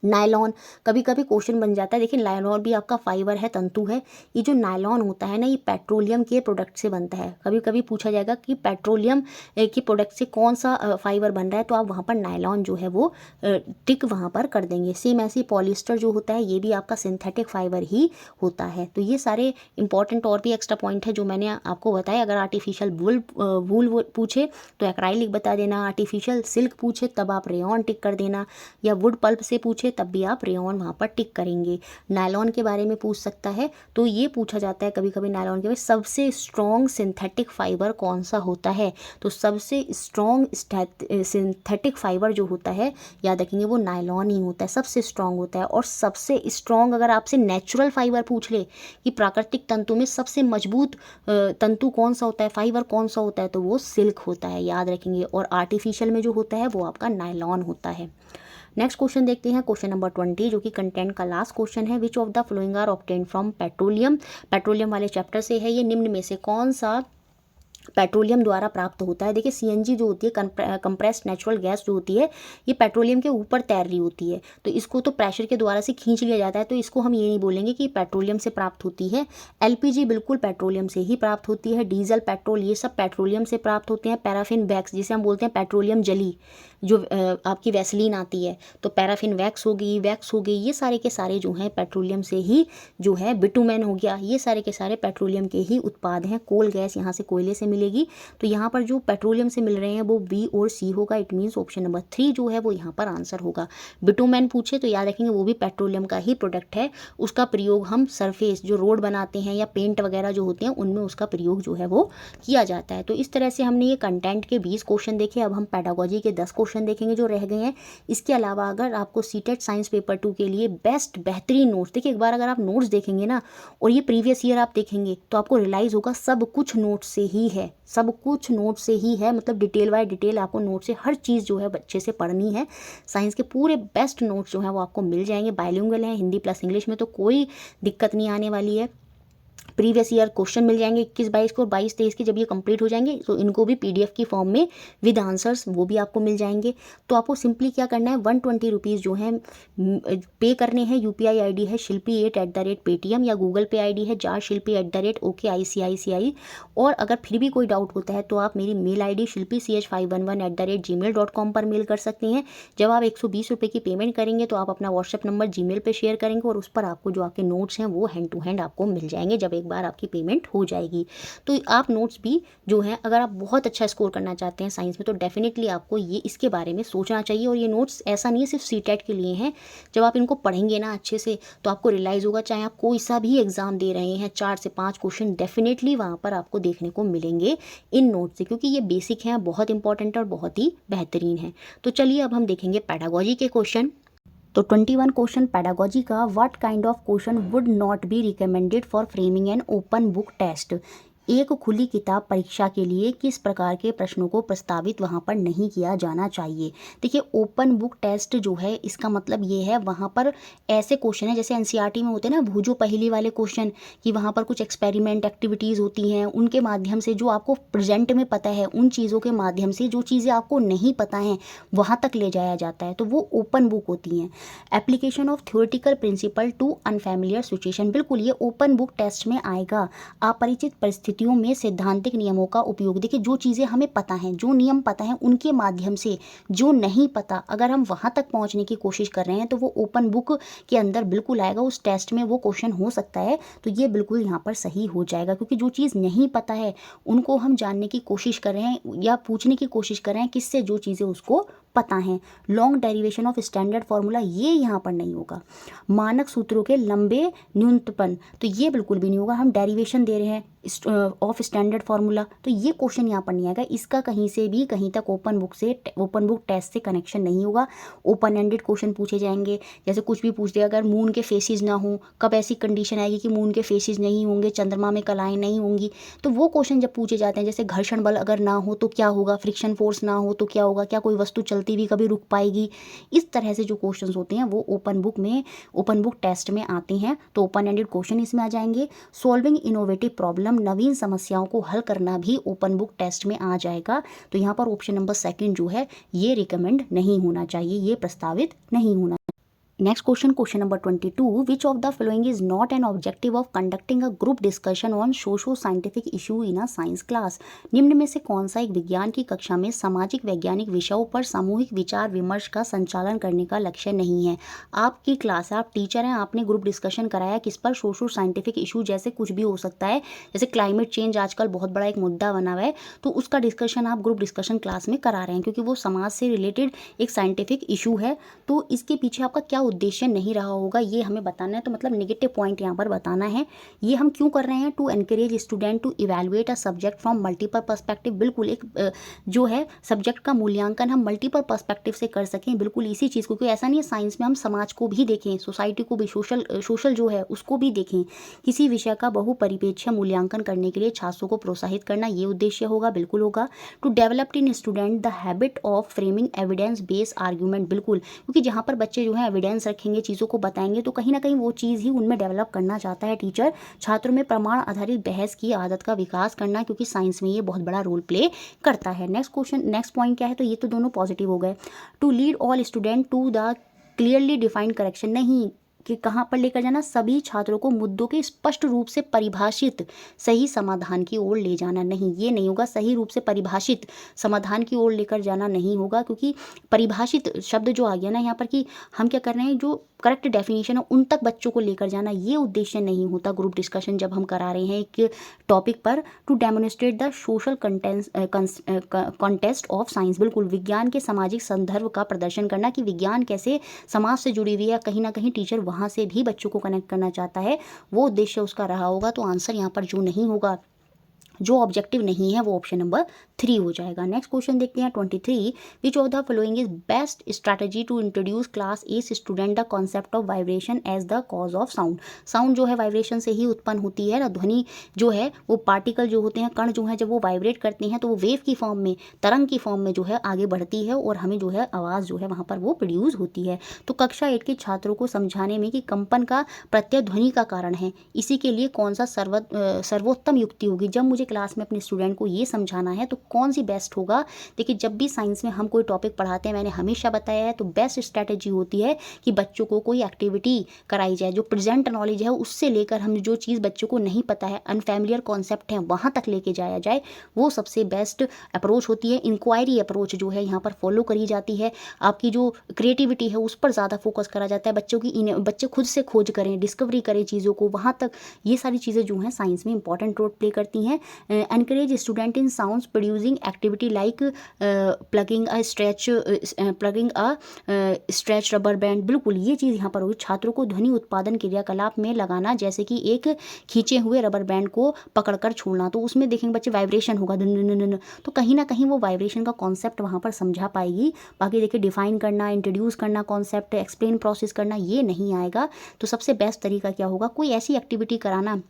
नायलॉन, कभी कभी क्वेश्चन बन जाता है, देखिए नायलॉन भी आपका फाइबर है, तंतु है। ये जो नायलॉन होता है ना, ये पेट्रोलियम के प्रोडक्ट से बनता है। कभी कभी पूछा जाएगा कि पेट्रोलियम के प्रोडक्ट से कौन सा फाइबर बन रहा है, तो आप वहाँ पर नायलॉन जो है वो टिक वहाँ पर कर देंगे। सेम ऐसे पॉलिस्टर जो होता है ये भी आपका सिंथेटिक फाइबर ही होता है। तो ये सारे इंपॉर्टेंट और भी एक्स्ट्रा पॉइंट है जो मैंने आपको बताया। अगर आर्टिफिशियल वूल पूछे तो एक्राइलिक बता देना, आर्टिफिशियल सिल्क पूछे तब आप रेयॉन टिक कर देना, या वुड पल्प से पूछे तब भी आप रेयॉन वहाँ पर टिक करेंगे। नायलॉन के बारे में पूछ सकता है, तो ये पूछा जाता है कभी कभी नायलॉन के बारे में, सबसे स्ट्रॉन्ग सिंथेटिक फाइबर कौन सा होता है, तो सबसे स्ट्रॉन्ग सिंथेटिक फाइबर जो होता है याद रखेंगे वो नायलॉन ही होता है, सबसे स्ट्रॉन्ग होता है। और सबसे स्ट्रॉन्ग अगर आपसे नेचुरल फाइबर पूछ ले कि प्राकृतिक तंतु में सबसे मजबूत तंतु कौन सा होता है, फाइबर कौन सा होता है, तो वो सिल्क होता है, याद रखेंगे। और आर्टिफिशियल में जो होता है वो आपका नायलॉन होता है। नेक्स्ट क्वेश्चन देखते हैं, क्वेश्चन नंबर 20 जो कि कंटेंट का लास्ट क्वेश्चन है। Which of the following are obtain from petroleum. Petroleum वाले चैप्टर से है ये, निम्न में से कौन सा पेट्रोलियम द्वारा प्राप्त होता है। देखिए CNG जो होती है, कंप्रेस्ड नेचुरल गैस जो होती है, ये पेट्रोलियम के ऊपर तैर रही होती है, तो इसको तो प्रेशर के द्वारा से खींच लिया जाता है, तो इसको हम ये नहीं बोलेंगे कि पेट्रोलियम से प्राप्त होती है। LPG बिल्कुल पेट्रोलियम से ही प्राप्त होती है। डीजल, पेट्रोल ये सब पेट्रोलियम से प्राप्त होते हैं। पैराफिन वैक्स जिसे हम बोलते हैं पेट्रोलियम जली, जो आपकी वैसलीन आती है, तो पैराफिन वैक्स हो गई, ये सारे के सारे जो हैं पेट्रोलियम से ही जो है, बिटुमेन हो गया, ये सारे के सारे पेट्रोलियम के ही उत्पाद हैं। कोल गैस यहाँ से कोयले से मिलेगी, तो यहाँ पर जो पेट्रोलियम से मिल रहे हैं वो B और C होगा। इट मीन्स ऑप्शन नंबर 3 जो है वो यहाँ पर आंसर होगा। बिटुमेन पूछे तो याद रखेंगे वो भी पेट्रोलियम का ही प्रोडक्ट है, उसका प्रयोग हम सरफेस जो रोड बनाते हैं या पेंट वगैरह जो होते हैं उनमें उसका प्रयोग जो है वो किया जाता है। तो इस तरह से हमने ये कंटेंट के 20 क्वेश्चन देखे। अब हम पेडागोजी के 10 क्वेश्चन देखेंगे जो रह गए हैं। इसके अलावा अगर आपको सीटेट साइंस पेपर 2 के लिए बेहतरीन नोट्स, देखिए एक बार अगर आप नोट्स देखेंगे ना और ये प्रीवियस ईयर आप देखेंगे तो आपको रियलाइज़ होगा सब कुछ नोट्स से ही है, सब कुछ नोट से ही है। मतलब डिटेल बाय डिटेल आपको नोट से हर चीज़ जो है बच्चे से पढ़नी है। साइंस के पूरे बेस्ट नोट्स जो हैं वो आपको मिल जाएंगे। बाइलिंगुअल हैं, हिंदी प्लस इंग्लिश में, तो कोई दिक्कत नहीं आने वाली है। प्रीवियस ईयर क्वेश्चन मिल जाएंगे 21-22 को, 22-23 के जब ये कंप्लीट हो जाएंगे तो इनको भी PDF की फॉर्म में विद आंसर्स वो भी आपको मिल जाएंगे। तो आपको सिंपली क्या करना है, 120 रुपीज़ जो है पे करने हैं। UPI ID है shilpi8@paytm, या गूगल पे ID है jarshilpi@okicici। और अगर फिर भी कोई डाउट होता है तो आप मेरी मेल ID shilpich511@gmail.com पर मेल कर सकते हैं। जब आप 120 रुपये की पेमेंट करेंगे तो आप अपना व्हाट्सएप नंबर Gmail पे शेयर करेंगे और उस पर आपको जो आपके नोट्स हैं वो हैंड टू हैंड आपको मिल जाएंगे जब एक बार आपकी पेमेंट हो जाएगी। तो आप नोट्स भी जो हैं, अगर आप बहुत अच्छा स्कोर करना चाहते हैं साइंस में तो डेफिनेटली आपको ये इसके बारे में सोचना चाहिए। और ये नोट्स ऐसा नहीं है सिर्फ सीटेट के लिए हैं, जब आप इनको पढ़ेंगे ना अच्छे से तो आपको रियलाइज़ होगा, चाहे आप कोई सा भी एग्जाम दे रहे हैं, 4 से 5 क्वेश्चन डेफिनेटली वहाँ पर आपको देखने को मिलेंगे इन नोट्स से, क्योंकि ये बेसिक हैं, बहुत इंपॉर्टेंट और बहुत ही बेहतरीन है। तो चलिए अब हम देखेंगे पेडागोजी के क्वेश्चन। तो 21 क्वेश्चन पेडागोजी का, what kind of question would not be recommended for framing an open book test. एक खुली किताब परीक्षा के लिए किस प्रकार के प्रश्नों को प्रस्तावित वहाँ पर नहीं किया जाना चाहिए। देखिए ओपन बुक टेस्ट जो है इसका मतलब ये है वहाँ पर ऐसे क्वेश्चन है जैसे एनसीईआरटी में होते हैं ना भूजो पहेली वाले क्वेश्चन, कि वहाँ पर कुछ एक्सपेरिमेंट एक्टिविटीज़ होती हैं, उनके माध्यम से जो आपको प्रेजेंट में पता है उन चीज़ों के माध्यम से जो चीज़ें आपको नहीं पता हैं वहाँ तक ले जाया जाता है, तो वो ओपन बुक होती हैं। Application of theoretical principle to unfamiliar situation, बिल्कुल ये ओपन बुक टेस्ट में आएगा। अपरिचित परिस्थितियों में सैद्धांतिक नियमों का उपयोग, देखिए जो चीज़ें हमें पता हैं, जो नियम पता है उनके माध्यम से जो नहीं पता अगर हम वहाँ तक पहुँचने की कोशिश कर रहे हैं तो वो ओपन बुक के अंदर बिल्कुल आएगा, उस टेस्ट में वो क्वेश्चन हो सकता है। तो ये बिल्कुल यहाँ पर सही हो जाएगा, क्योंकि जो चीज़ नहीं पता है उनको हम जानने की कोशिश कर रहे हैं या पूछने की कोशिश कर रहे हैं किससे, जो चीज़ें उसको पता है। Long derivation of standard formula ये यहाँ पर नहीं होगा। मानक सूत्रों के लंबे न्यूनतम, तो ये बिल्कुल भी नहीं होगा। हम डेरिवेशन दे रहे हैं ऑफ स्टैंडर्ड फार्मूला, तो ये क्वेश्चन यहाँ पर नहीं आएगा। इसका कहीं से भी कहीं तक ओपन बुक टेस्ट से कनेक्शन नहीं होगा। ओपन एंडेड क्वेश्चन पूछे जाएंगे, जैसे कुछ भी पूछ दिया, अगर मून के फेसेस ना हो, कब ऐसी कंडीशन आएगी कि मून के फेसेस नहीं होंगे, चंद्रमा में कलाएँ नहीं होंगी, तो वो क्वेश्चन जब पूछे जाते हैं, जैसे घर्षण बल अगर ना हो तो क्या होगा, फ्रिक्शन फोर्स ना हो तो क्या होगा, क्या कोई वस्तु चलती भी कभी रुक पाएगी, इस तरह से जो क्वेश्चन होते हैं वो ओपन बुक टेस्ट में आते हैं। तो ओपन एंडेड क्वेश्चन इसमें आ जाएंगे। सॉल्विंग इनोवेटिव प्रॉब्लम, नवीन समस्याओं को हल करना भी ओपन बुक टेस्ट में आ जाएगा। तो यहाँ पर ऑप्शन नंबर 2 जो है ये रिकमेंड नहीं होना चाहिए, ये प्रस्तावित नहीं होना। Next question number 22, which of the following is not an objective of conducting a group discussion on socio scientific issue in a science class. निम्न में से कौन सा एक विज्ञान की कक्षा में सामाजिक वैज्ञानिक विषयों पर सामूहिक विचार विमर्श का संचालन करने का लक्ष्य नहीं है। आपकी क्लास है, आप टीचर हैं, आपने ग्रुप डिस्कशन कराया किस पर, सोशो साइंटिफिक इशू, जैसे कुछ भी हो सकता है, जैसे क्लाइमेट चेंज आजकल बहुत बड़ा एक मुद्दा बना हुआ है, तो उसका डिस्कशन आप ग्रुप डिस्कशन क्लास में करा रहे हैं क्योंकि वो समाज से रिलेटेड एक साइंटिफिक इशू है। तो इसके पीछे आपका क्या उद्देश्य नहीं रहा होगा ये हमें बताना है। तो मतलब नेगेटिव पॉइंट यहाँ पर बताना है। ये हम क्यों कर रहे हैं, to encourage student to evaluate a subject from multiple perspective. बिल्कुल एक जो है सब्जेक्ट का मूल्यांकन हम मल्टीपल पर्सपेक्टिव से कर सकें, बिल्कुल इसी चीज़ को, क्योंकि ऐसा नहीं है साइंस में हम समाज को भी देखें, सोसाइटी को भी, सोशल जो है उसको भी देखें। किसी विषय का बहुपरिप्रेक्ष्य मूल्यांकन करने के लिए छात्रों को प्रोत्साहित करना ये उद्देश्य होगा, बिल्कुल होगा। To develop in student the habit of framing evidence based argument, बिल्कुल, क्योंकि जहाँ पर बच्चे जो है एविडेंस रखेंगे, चीज़ों को बताएंगे, तो कहीं ना कहीं वो चीज़ ही उनमें डेवलप करना चाहता है टीचर। छात्रों में प्रमाण आधारित बहस की आदत का विकास करना, क्योंकि साइंस में ये बहुत बड़ा रोल प्ले करता है। नेक्स्ट पॉइंट क्या है, तो ये तो दोनों पॉजिटिव हो गए। To lead all student to the clearly defined correction, नहीं कि कहाँ पर लेकर जाना, सभी छात्रों को मुद्दों के स्पष्ट रूप से परिभाषित सही समाधान की ओर ले जाना, नहीं, ये नहीं होगा। सही रूप से परिभाषित समाधान की ओर लेकर जाना नहीं होगा, क्योंकि परिभाषित शब्द जो आ गया ना यहाँ पर, कि हम क्या कर रहे हैं, जो करेक्ट डेफिनेशन है उन तक बच्चों को लेकर जाना, ये उद्देश्य नहीं होता ग्रुप डिस्कशन जब हम करा रहे हैं एक टॉपिक पर। To demonstrate the social context of science, बिल्कुल विज्ञान के सामाजिक संदर्भ का प्रदर्शन करना, कि विज्ञान कैसे समाज से जुड़ी हुई है, कहीं ना कहीं टीचर वहाँ से भी बच्चों को कनेक्ट करना चाहता है, वो उद्देश्य उसका रहा होगा। तो आंसर यहाँ पर जो नहीं होगा, जो ऑब्जेक्टिव नहीं है, वो ऑप्शन नंबर 3 हो जाएगा। नेक्स्ट क्वेश्चन देखते हैं 23, which of the following is best strategy to introduce class as student the concept of vibration as the cause of sound. Sound जो है वाइब्रेशन से ही उत्पन्न होती है ना, ध्वनि जो है वो पार्टिकल जो होते हैं, कण जो है, जब वो वाइब्रेट करते हैं तो वो वेव की फॉर्म में, तरंग की फॉर्म में जो है आगे बढ़ती है और हमें जो है आवाज़ जो है वहाँ पर वो प्रोड्यूस होती है। तो कक्षा 8 के छात्रों को समझाने में कि कंपन का प्रत्यय ध्वनि का कारण है, इसी के लिए कौन सा सर्वोत्तम युक्ति होगी। जब मुझे क्लास में अपने स्टूडेंट को ये समझाना है तो कौन सी बेस्ट होगा। देखिए जब भी साइंस में हम कोई टॉपिक पढ़ाते हैं, मैंने हमेशा बताया है, तो बेस्ट स्ट्रैटेजी होती है कि बच्चों को कोई एक्टिविटी कराई जाए, जो प्रेजेंट नॉलेज है उससे लेकर हम जो चीज़ बच्चों को नहीं पता है, अनफैमिलियर कॉन्सेप्ट है, वहाँ तक लेके जाया जाए, वो सबसे बेस्ट अप्रोच होती है। इंक्वायरी अप्रोच जो है यहाँ पर फॉलो करी जाती है। आपकी जो क्रिएटिविटी है उस पर ज़्यादा फोकस करा जाता है, बच्चे खुद से खोज करें, डिस्कवरी करें चीज़ों को, वहाँ तक ये सारी चीज़ें जो हैं साइंस में इंपॉर्टेंट रोल प्ले करती हैं। Encourage student in sounds producing activity like plugging a stretch rubber band, बिल्कुल ये चीज़ यहाँ पर होगी। छात्रों को ध्वनि उत्पादन क्रियाकलाप में लगाना, जैसे कि एक खींचे हुए रबर बैंड को पकड़कर छोड़ना, तो उसमें देखेंगे बच्चे वाइब्रेशन होगा, तो कहीं ना कहीं वो वाइब्रेशन का कॉन्सेप्ट वहाँ पर समझा पाएगी। बाकी देखिए डिफाइन करना, इंट्रोड्यूस करना कॉन्सेप्ट, एक्सप्लेन प्रोसेस करना, ये नहीं आएगा। तो सबसे बेस्ट तरीका क्या होगा, कोई ऐसी एक्टिविटी कराना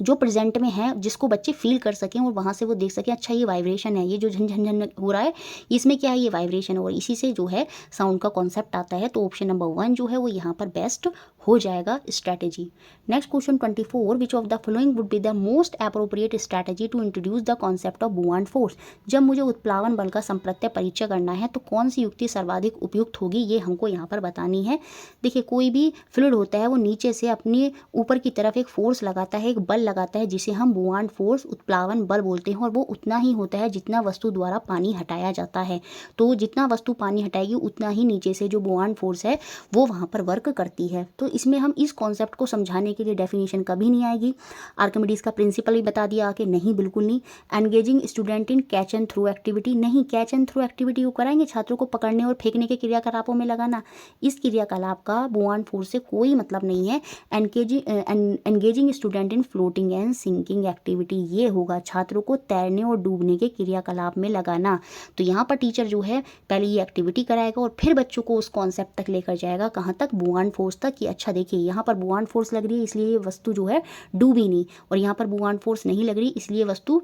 जो प्रेजेंट में है, जिसको बच्चे फील कर सकें और वहाँ से वो देख सकें अच्छा ये वाइब्रेशन है, ये जो झन झन झन हो रहा है इसमें क्या है, ये वाइब्रेशन है, और इसी से जो है साउंड का कॉन्सेप्ट आता है। तो ऑप्शन नंबर 1 जो है वो यहाँ पर बेस्ट हो जाएगा strategy. Next question 24, which of the following would be the most appropriate strategy to introduce the concept of buoyant force. जब मुझे उत्प्लावन बल का संप्रत्यय परिचय करना है तो कौन सी युक्ति सर्वाधिक उपयुक्त होगी, ये हमको यहाँ पर बतानी है। देखिए, कोई भी फ्लूइड होता है वो नीचे से अपने ऊपर की तरफ एक फोर्स लगाता है, एक बल लगाता है, जिसे हम बुआंट फोर्स, उत्प्लावन बल बोलते हैं, और वो उतना ही होता है जितना वस्तु द्वारा पानी हटाया जाता है। तो जितना वस्तु पानी हटाएगी उतना ही नीचे से जो बुआंट फोर्स है वो वहाँ पर वर्क करती है। तो इसमें हम इस कॉन्सेप्ट को समझाने के लिए डेफिनेशन कभी नहीं आएगी। आर्किमिडीज का प्रिंसिपल भी बता दिया आके, नहीं बिल्कुल नहीं। Engaging student in catch and throw activity, नहीं, कैच एंड थ्रो एक्टिविटी को कराएंगे छात्रों को पकड़ने और फेंकने के क्रियाकलापों में लगाना, इस क्रियाकलाप का बुआंट फोर्स से कोई मतलब नहीं है। Engaging student in floating and sinking activity, ये होगा छात्रों को तैरने और डूबने के क्रियाकलाप में लगाना। तो यहाँ पर टीचर जो है पहले ये एक्टिविटी कराएगा और फिर बच्चों को उस कॉन्सेप्ट तक लेकर जाएगा, कहाँ तक, बुआंट फोर्स तक, कि अच्छा देखिए यहाँ पर बुआंट फोर्स लग रही है इसलिए ये वस्तु जो है डूबी नहीं, और यहाँ पर बुआंट फोर्स नहीं लग रही इसलिए वस्तु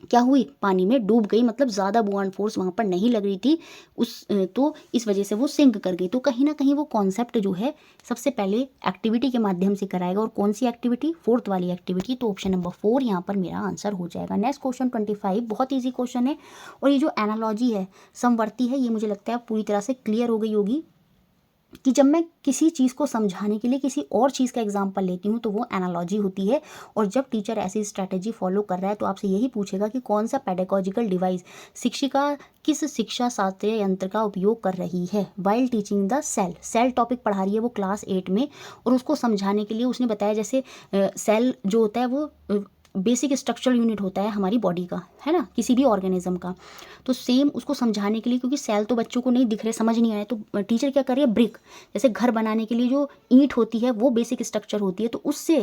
क्या हुई, पानी में डूब गई, मतलब ज़्यादा बुआंट फोर्स वहाँ पर नहीं लग रही थी तो इस वजह से वो सिंक कर गई। तो कहीं ना कहीं वो कॉन्सेप्ट जो है सबसे पहले एक्टिविटी के माध्यम से कराएगा, और कौन सी एक्टिविटी, फोर्थ वाली एक्टिविटी। तो ऑप्शन नंबर 4 यहाँ पर मेरा आंसर हो जाएगा। नेक्स्ट क्वेश्चन 25, बहुत ईजी क्वेश्चन है, और ये जो एनालॉजी है, समवर्ती है, ये मुझे लगता है पूरी तरह से क्लियर हो गई होगी कि जब मैं किसी चीज़ को समझाने के लिए किसी और चीज़ का एग्जाम्पल लेती हूँ तो वो एनालॉजी होती है। और जब टीचर ऐसी स्ट्रैटेजी फॉलो कर रहा है तो आपसे यही पूछेगा कि कौन सा पेडागॉजिकल डिवाइस, शिक्षिका किस शिक्षा शास्त्रीय यंत्र का उपयोग कर रही है while teaching the cell topic पढ़ा रही है वो क्लास 8 में, और उसको समझाने के लिए उसने बताया जैसे सेल जो होता है वो बेसिक स्ट्रक्चरल यूनिट होता है हमारी बॉडी का, है ना, किसी भी ऑर्गेनिज्म का। तो सेम उसको समझाने के लिए, क्योंकि सेल तो बच्चों को नहीं दिख रहे, समझ नहीं आए, तो टीचर क्या कर रही है, ब्रिक, जैसे घर बनाने के लिए जो ईंट होती है वो बेसिक स्ट्रक्चर होती है, तो उससे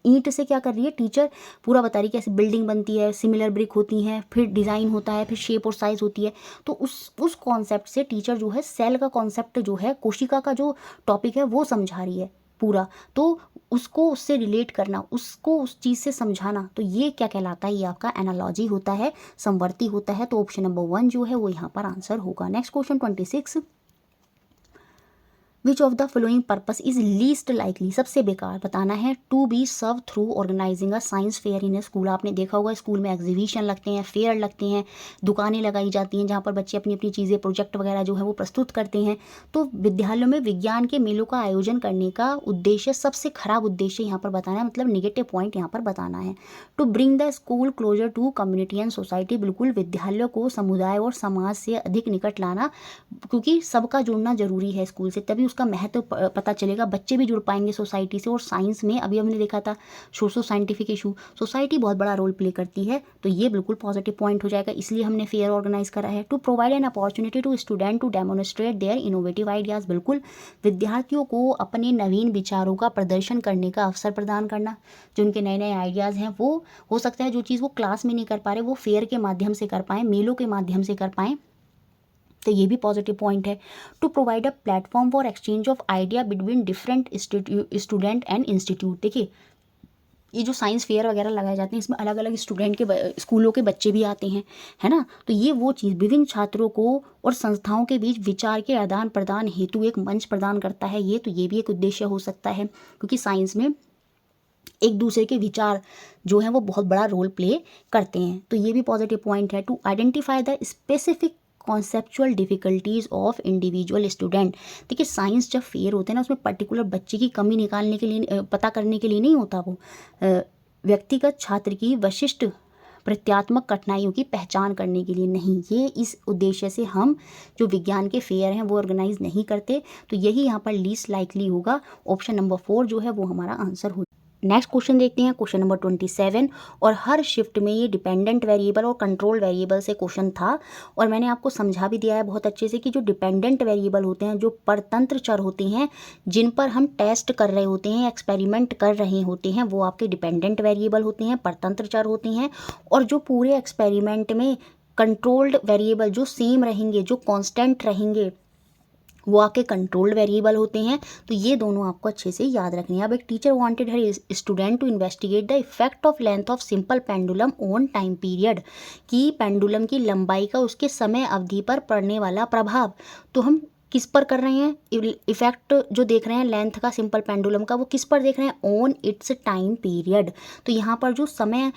ईंट से क्या कर रही है टीचर, पूरा बता रही है कैसे बिल्डिंग बनती है, सिमिलर ब्रिक होती हैं, फिर डिज़ाइन होता है, फिर शेप और साइज़ होती है। तो उस कॉन्सेप्ट से टीचर जो है सेल का कॉन्सेप्ट जो है, कोशिका का जो टॉपिक है वो समझा रही है पूरा। तो उसको उससे रिलेट करना, उसको उस चीज़ से समझाना, तो ये क्या कहलाता है, ये आपका एनालॉजी होता है, समवर्ती होता है। तो ऑप्शन नंबर 1 जो है वो यहाँ पर आंसर होगा। Next question 26, which of the following purpose is least likely, सबसे बेकार बताना है, to be serve through organizing a science fair in a school. आपने देखा होगा स्कूल में एग्जीबिशन लगते हैं, फेयर लगते हैं, दुकानें लगाई जाती हैं जहाँ पर बच्चे अपनी अपनी चीज़ें, प्रोजेक्ट वगैरह जो है वो प्रस्तुत करते हैं। तो विद्यालयों में विज्ञान के मेलों का आयोजन करने का उद्देश्य, सबसे खराब उद्देश्य यहाँ पर बताना है, मतलब निगेटिव पॉइंट यहाँ पर बताना है। To bring the school closer to community and society, बिल्कुल विद्यालयों को समुदाय और समाज से अधिक निकट लाना, क्योंकि सबका जुड़ना जरूरी है स्कूल से, तभी उसका महत्व पता चलेगा, बच्चे भी जुड़ पाएंगे सोसाइटी से। और साइंस में अभी हमने देखा था सोशो साइंटिफिक इशू, सोसाइटी बहुत बड़ा रोल प्ले करती है, तो ये बिल्कुल पॉजिटिव पॉइंट हो जाएगा, इसलिए हमने फेयर ऑर्गेनाइज करा है। To provide an opportunity to student to demonstrate their innovative ideas, बिल्कुल विद्यार्थियों को अपने नवीन विचारों का प्रदर्शन करने का अवसर प्रदान करना, जो उनके नए नए आइडियाज़ हैं वो हो सकता है जो चीज़ वो क्लास में नहीं कर पा रहे वो फेयर के माध्यम से कर पाएँ, मेलों के माध्यम से कर पाएँ, तो ये भी पॉजिटिव पॉइंट है। To provide a platform for exchange of idea between different student and institute. देखिए ये जो साइंस फेयर वगैरह लगाए जाते हैं इसमें अलग अलग स्टूडेंट के स्कूलों के बच्चे भी आते हैं, है ना, तो ये वो चीज़ विभिन्न छात्रों को और संस्थाओं के बीच विचार के आदान प्रदान हेतु एक मंच प्रदान करता है। ये तो ये भी एक उद्देश्य हो सकता है, क्योंकि साइंस में एक दूसरे के विचार जो हैं वो बहुत बड़ा रोल प्ले करते हैं, तो ये भी पॉजिटिव पॉइंट है। To identify the specific conceptual difficulties of individual student. देखिए साइंस जब फेयर होते हैं ना, उसमें पर्टिकुलर बच्चे की कमी निकालने के लिए, पता करने के लिए नहीं होता, वो व्यक्तिगत छात्र की विशिष्ट प्रत्यात्मक कठिनाइयों की पहचान करने के लिए नहीं, ये इस उद्देश्य से हम जो विज्ञान के फेयर हैं वो ऑर्गेनाइज नहीं करते। तो यही यहाँ पर लीस्ट लाइकली होगा, ऑप्शन नंबर 4 जो है वो हमारा आंसर हो। नेक्स्ट क्वेश्चन देखते हैं, क्वेश्चन नंबर 27, और हर शिफ्ट में ये डिपेंडेंट वेरिएबल और कंट्रोल वेरिएबल से क्वेश्चन था, और मैंने आपको समझा भी दिया है बहुत अच्छे से कि जो डिपेंडेंट वेरिएबल होते हैं, जो परतंत्र चर होते हैं, जिन पर हम टेस्ट कर रहे होते हैं, एक्सपेरिमेंट कर रहे होते हैं, वो आपके डिपेंडेंट वेरिएबल होते हैं, परतंत्र चर होते हैं। और जो पूरे एक्सपेरिमेंट में कंट्रोल्ड वेरिएबल जो सेम रहेंगे, जो कॉन्स्टेंट रहेंगे, वो आपके कंट्रोल्ड वेरिएबल होते हैं। तो ये दोनों आपको अच्छे से याद रखने हैं। अब एक टीचर वांटेड हर student to investigate the effect of length of simple pendulum on time period, कि पेंडुलम की लंबाई का उसके समय अवधि पर पड़ने वाला प्रभाव। तो हम किस पर कर रहे हैं इफेक्ट जो देख रहे हैं लेंथ का सिंपल पेंडुलम का, वो किस पर देख रहे हैं, ऑन इट्स टाइम पीरियड। तो यहाँ पर जो समय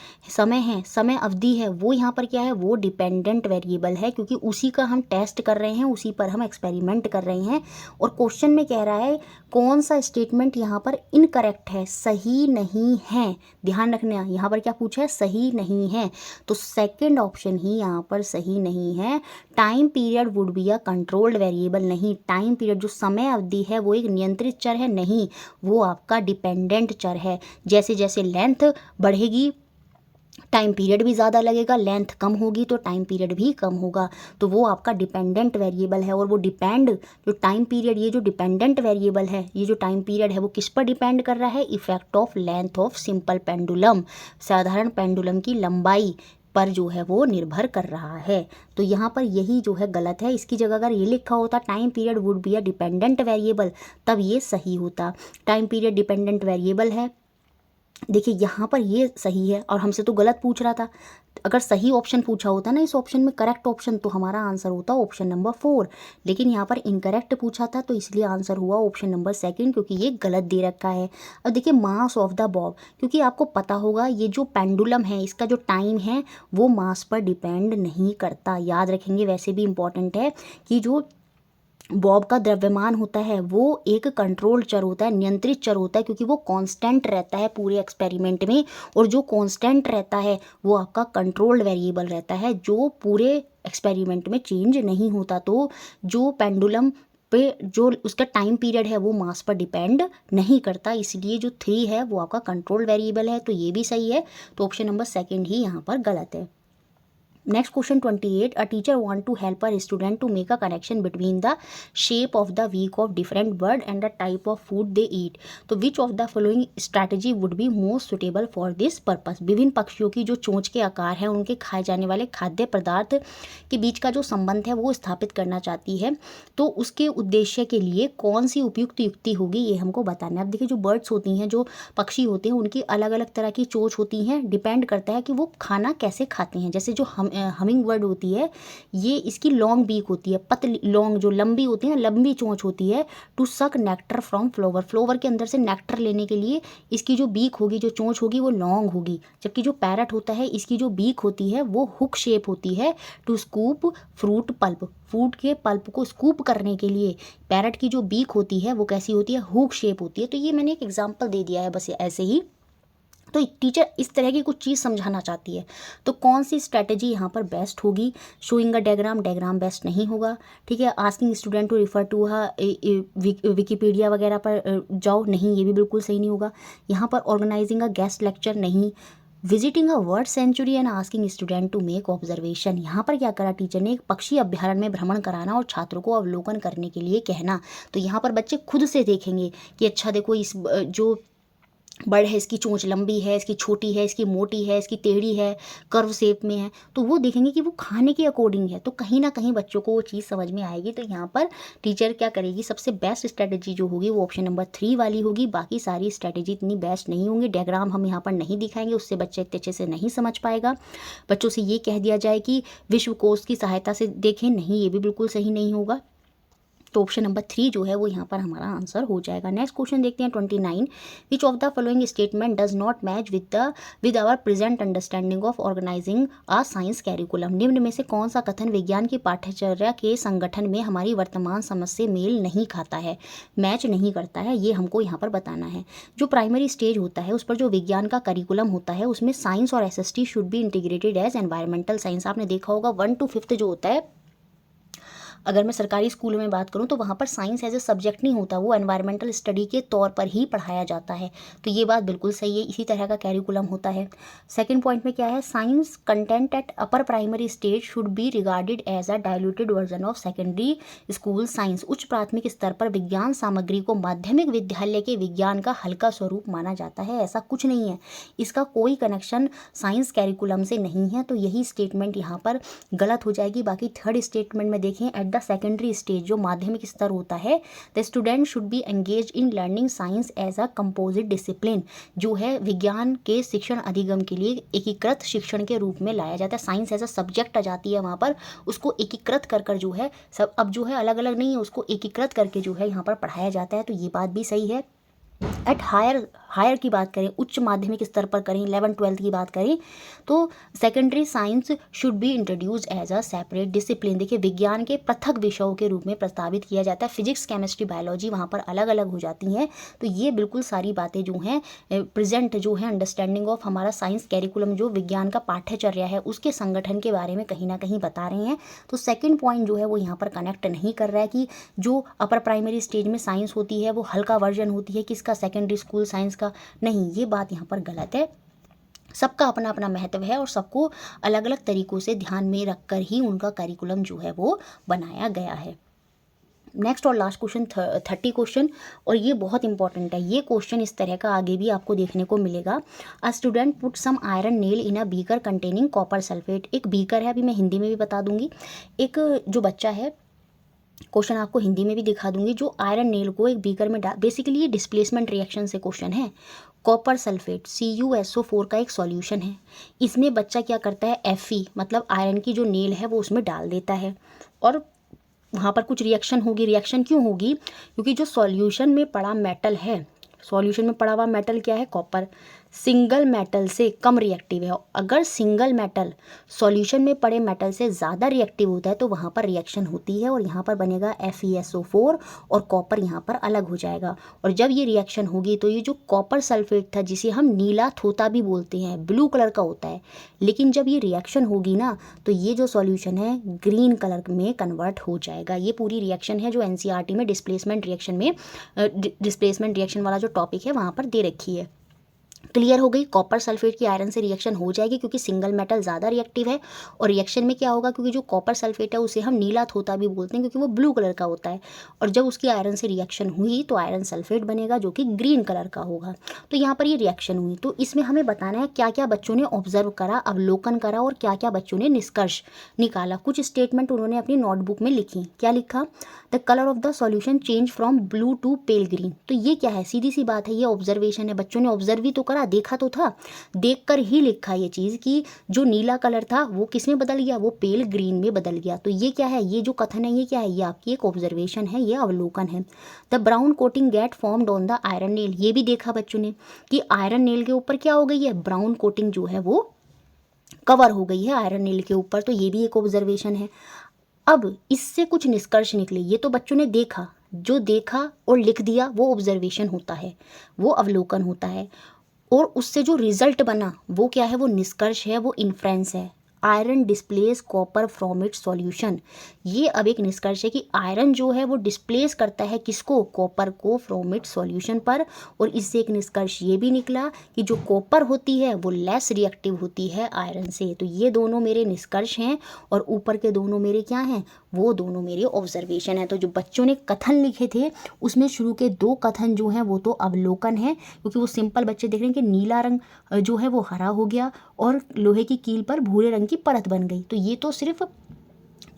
है, समय अवधि है, वो यहाँ पर क्या है, वो डिपेंडेंट वेरिएबल है, क्योंकि उसी का हम टेस्ट कर रहे हैं, उसी पर हम एक्सपेरिमेंट कर रहे हैं। और क्वेश्चन में कह रहा है कौन सा स्टेटमेंट यहाँ पर इनकरेक्ट है, सही नहीं है। ध्यान रखना, यहाँ पर क्या पूछा है, सही नहीं है। तो सेकंड ऑप्शन ही यहाँ पर सही नहीं है। Time period would be a controlled variable, नहीं, टाइम पीरियड जो समय अवधि है वो एक नियंत्रित चर है, नहीं, वो आपका डिपेंडेंट चर है। जैसे जैसे लेंथ बढ़ेगी टाइम पीरियड भी ज़्यादा लगेगा, लेंथ कम होगी तो टाइम पीरियड भी कम होगा। तो वो आपका डिपेंडेंट वेरिएबल है। और वो डिपेंड जो टाइम पीरियड, ये जो डिपेंडेंट वेरिएबल है, ये जो टाइम पीरियड है, वो किस पर डिपेंड कर रहा है, effect of length of simple pendulum, साधारण पेंडुलम की लंबाई पर जो है वो निर्भर कर रहा है। तो यहाँ पर यही जो है गलत है। इसकी जगह अगर ये लिखा होता time period would be a dependent variable, तब ये सही होता। टाइम पीरियड डिपेंडेंट वेरिएबल है। देखिए यहाँ पर ये सही है और हमसे तो गलत पूछ रहा था। अगर सही ऑप्शन पूछा होता ना इस ऑप्शन में, करेक्ट ऑप्शन, तो हमारा आंसर होता ऑप्शन नंबर 4। लेकिन यहाँ पर इनकरेक्ट पूछा था, तो इसलिए आंसर हुआ ऑप्शन नंबर 2, क्योंकि ये गलत दे रखा है। अब देखिए मास ऑफ द बॉब, क्योंकि आपको पता होगा ये जो पेंडुलम है इसका जो टाइम है वो मास पर डिपेंड नहीं करता। याद रखेंगे, वैसे भी इंपॉर्टेंट है कि जो बॉब का द्रव्यमान होता है वो एक कंट्रोल्ड चर होता है, नियंत्रित चर होता है, क्योंकि वो कांस्टेंट रहता है पूरे एक्सपेरिमेंट में। और जो कांस्टेंट रहता है वो आपका कंट्रोल्ड वेरिएबल रहता है, जो पूरे एक्सपेरिमेंट में चेंज नहीं होता। तो जो पेंडुलम पे जो उसका टाइम पीरियड है वो मास पर डिपेंड नहीं करता, इसलिए जो 3 है वो आपका कंट्रोल्ड वेरिएबल है। तो ये भी सही है। तो ऑप्शन नंबर 2 ही यहाँ पर गलत है। Next question 28, a teacher want to help a student to make a connection between the shape of the beak of different bird and the type of food they eat. तो which of the following strategy would be most suitable for this purpose. विभिन्न पक्षियों की जो चोंच के आकार हैं, उनके खाए जाने वाले खाद्य पदार्थ के बीच का जो संबंध है वो स्थापित करना चाहती है। तो उसके उद्देश्य के लिए कौन सी उपयुक्त युक्ति होगी, ये हमको बताना है। अब देखिए जो बर्ड्स होती हैं, जो पक्षी होते हैं, उनकी अलग अलग तरह की चोंच होती हैं। डिपेंड करता है कि वो खाना कैसे खाते हैं। जैसे जो हमिंग बर्ड होती है, ये इसकी लॉन्ग बीक होती है, पतली लॉन्ग जो लंबी होती है, लंबी चोंच होती है, टू सक नेक्टर फ्रॉम फ्लोवर, फ्लोवर के अंदर से नेक्टर लेने के लिए इसकी जो बीक होगी, जो चोंच होगी, वो लॉन्ग होगी। जबकि जो पैरट होता है, इसकी जो बीक होती है वो हुक शेप होती है, to scoop fruit pulp, fruit के पल्प को स्कूप करने के लिए पैरट की जो बीक होती है वो कैसी होती है, हुक शेप होती है। तो ये मैंने एक एग्जाम्पल दे दिया है बस ऐसे ही। तो टीचर इस तरह की कुछ चीज़ समझाना चाहती है, तो कौन सी स्ट्रैटेजी यहाँ पर बेस्ट होगी। शोइंग अ डायग्राम बेस्ट नहीं होगा, ठीक है। Asking student to refer to Wikipedia वगैरह पर जाओ, नहीं, ये भी बिल्कुल सही नहीं होगा। यहाँ पर ऑर्गेनाइजिंग अ गेस्ट लेक्चर, नहीं। Visiting a bird sanctuary and asking student to make observation, यहाँ पर क्या करा टीचर ने, एक पक्षी अभ्यारण्य में भ्रमण कराना और छात्रों को अवलोकन करने के लिए कहना। तो यहाँ पर बच्चे खुद से देखेंगे कि अच्छा देखो इस जो बर्ड है, इसकी चोंच लंबी है, इसकी छोटी है, इसकी मोटी है, इसकी टेढ़ी है, कर्व शेप में है, तो वो देखेंगे कि वो खाने के अकॉर्डिंग है। तो कहीं ना कहीं बच्चों को वो चीज़ समझ में आएगी। तो यहाँ पर टीचर क्या करेगी, सबसे बेस्ट स्ट्रैटेजी जो होगी वो ऑप्शन नंबर 3 वाली होगी। बाकी सारी स्ट्रैटेजी इतनी बेस्ट नहीं होंगी। डायग्राम हम यहाँ पर नहीं दिखाएंगे, उससे बच्चे इतने अच्छे से नहीं समझ पाएगा। बच्चों से ये कह दिया जाए कि विश्व कोश की सहायता से देखें, नहीं, ये भी बिल्कुल सही नहीं होगा। तो ऑप्शन नंबर 3 जो है वो यहाँ पर हमारा आंसर हो जाएगा। नेक्स्ट क्वेश्चन देखते हैं 29, which of the following statement does not match with our present understanding of organizing a science curriculum. निम्न में से कौन सा कथन विज्ञान की पाठ्यचर्या के संगठन में हमारी वर्तमान समझ से मेल नहीं खाता है, मैच नहीं करता है, ये हमको यहाँ पर बताना है। जो प्राइमरी स्टेज होता है उस पर जो विज्ञान का करिकुलम होता है उसमें साइंस और SST should be integrated as environmental science. आपने देखा होगा 1 to 5 जो होता है, अगर मैं सरकारी स्कूलों में बात करूं तो वहाँ पर साइंस एज ए सब्जेक्ट नहीं होता, वो एनवायरमेंटल स्टडी के तौर पर ही पढ़ाया जाता है। तो ये बात बिल्कुल सही है, इसी तरह का कैरिकुलम होता है। सेकंड पॉइंट में क्या है, science content at upper primary stage should be regarded as a diluted version of secondary school science. उच्च प्राथमिक स्तर पर विज्ञान सामग्री को माध्यमिक विद्यालय के विज्ञान का हल्का स्वरूप माना जाता है, ऐसा कुछ नहीं है। इसका कोई कनेक्शन साइंस कैरिकुलम से नहीं है। तो यही स्टेटमेंट यहाँ पर गलत हो जाएगी। बाकी थर्ड स्टेटमेंट में देखें, एट द सेकेंडरी स्टेज, जो माध्यमिक स्तर होता है, the student should be engage in learning science as a composite discipline, जो है विज्ञान के शिक्षण अधिगम के लिए एकीकृत शिक्षण के रूप में लाया जाता है। साइंस एज अ सब्जेक्ट आ जाती है वहाँ पर, उसको एकीकृत कर कर जो है सब अब जो है अलग अलग नहीं है, उसको एकीकृत करके जो है यहाँ पर पढ़ाया जाता है। तो ये बात भी सही है। एट हायर की बात करें, उच्च माध्यमिक स्तर पर करें, 11th-12th की बात करें, तो secondary science should be introduce as a separate discipline. देखिए विज्ञान के पृथक विषयों के रूप में प्रस्तावित किया जाता है। फिजिक्स, केमिस्ट्री, बायोलॉजी वहाँ पर अलग अलग हो जाती हैं। तो ये बिल्कुल सारी बातें जो हैं प्रेजेंट जो है अंडरस्टैंडिंग ऑफ हमारा साइंस कैरिकुलम, जो विज्ञान का पाठ्यचर्या है, उसके संगठन के बारे में कहीं ना कहीं बता रहे हैं। तो सेकेंड पॉइंट जो है वो यहाँ पर कनेक्ट नहीं कर रहा है कि जो अपर प्राइमरी स्टेज में साइंस होती है वो हल्का वर्जन होती है किसका, सेकेंडरी स्कूल साइंस का। नहीं, ये बात यहाँ पर गलत है। सबका अपना अपना महत्व है और सबको अलग अलग तरीक़ों से ध्यान में रखकर ही उनका करिकुलम जो है वो बनाया गया है। नेक्स्ट और लास्ट क्वेश्चन 30 क्वेश्चन, और ये बहुत इंपॉर्टेंट है। ये क्वेश्चन इस तरह का आगे भी आपको देखने को मिलेगा। A student put some iron nail in a beaker containing copper sulphate. एक बीकर है, अभी मैं हिंदी में भी बता दूंगी। एक जो बच्चा है, क्वेश्चन आपको हिंदी में भी दिखा दूंगी, जो आयरन नेल को एक बीकर में डाल, बेसिकली ये डिस्प्लेसमेंट रिएक्शन से क्वेश्चन है। कॉपर सल्फेट CuSO4 का एक सॉल्यूशन है। इसमें बच्चा क्या करता है, Fe मतलब आयरन की जो नेल है वो उसमें डाल देता है और वहाँ पर कुछ रिएक्शन होगी। रिएक्शन क्यों होगी, क्योंकि जो सॉल्यूशन में पड़ा मेटल है, सॉल्यूशन में पड़ा हुआ मेटल क्या है, कॉपर, सिंगल मेटल से कम रिएक्टिव है। अगर सिंगल मेटल सॉल्यूशन में पड़े मेटल से ज़्यादा रिएक्टिव होता है तो वहाँ पर रिएक्शन होती है और यहाँ पर बनेगा FeSO4 और कॉपर यहाँ पर अलग हो जाएगा। और जब ये रिएक्शन होगी तो ये जो कॉपर सल्फेट था, जिसे हम नीला थोता भी बोलते हैं, ब्लू कलर का होता है, लेकिन जब ये रिएक्शन होगी ना तो ये जो सॉल्यूशन है ग्रीन कलर में कन्वर्ट हो जाएगा। ये पूरी रिएक्शन है जो NCERT में डिस्प्लेसमेंट रिएक्शन में डिस्प्लेसमेंट रिएक्शन वाला जो टॉपिक है वहाँ पर दे रखी है। क्लियर हो गई। कॉपर सल्फेट की आयरन से रिएक्शन हो जाएगी क्योंकि सिंगल मेटल ज़्यादा रिएक्टिव है। और रिएक्शन में क्या होगा, क्योंकि जो कॉपर सल्फेट है उसे हम नीला थोता भी बोलते हैं क्योंकि वो ब्लू कलर का होता है, और जब उसकी आयरन से रिएक्शन हुई तो आयरन सल्फेट बनेगा जो कि ग्रीन कलर का होगा। तो यहाँ पर ये रिएक्शन हुई, तो इसमें हमें बताना है क्या क्या बच्चों ने ऑब्जर्व करा, अवलोकन करा, और क्या क्या बच्चों ने निष्कर्ष निकाला। कुछ स्टेटमेंट उन्होंने अपनी नोटबुक में लिखी। क्या लिखा, the colour of the solution change from blue to pale green. तो ये क्या है, सीधी सी बात है, ये ऑब्जर्वेशन है। बच्चों ने ऑब्जर्व ही तो करा, देखा तो था, देखकर ही लिखा ये चीज़ कि जो नीला कलर था वो किस में बदल गया, वो पेल ग्रीन में बदल गया। तो ये क्या है, ये जो कथन है ये क्या है, ये आपकी एक ऑब्जर्वेशन है, ये अवलोकन है। The brown coating get formed on the iron nail. ये भी देखा बच्चों ने कि आयरन नेल के ऊपर क्या हो गई है, ब्राउन कोटिंग जो है वो कवर हो गई है आयरन नेल के ऊपर। तो ये भी एक ऑब्जर्वेशन है। अब इससे कुछ निष्कर्ष निकले। ये तो बच्चों ने देखा, जो देखा और लिख दिया वो ऑब्जर्वेशन होता है, वो अवलोकन होता है। और उससे जो रिजल्ट बना वो क्या है, वो निष्कर्ष है, वो इन्फ्रेंस है। Iron displace copper from its solution. ये अब एक निष्कर्ष है कि आयरन जो है वो डिस्प्लेस करता है किसको, कॉपर को, फ्रॉम इट्स सॉल्यूशन पर। और इससे एक निष्कर्ष ये भी निकला कि जो कॉपर होती है वो लेस रिएक्टिव होती है आयरन से। तो ये दोनों मेरे निष्कर्ष हैं और ऊपर के दोनों मेरे क्या हैं, वो दोनों मेरे ऑब्जर्वेशन है। तो जो बच्चों ने कथन लिखे थे उसमें शुरू के 2 कथन जो हैं वो तो अवलोकन है, क्योंकि वो सिंपल बच्चे देख रहे हैं कि नीला रंग जो है वो हरा हो गया और लोहे की कील पर भूरे रंग की परत बन गई। तो ये तो सिर्फ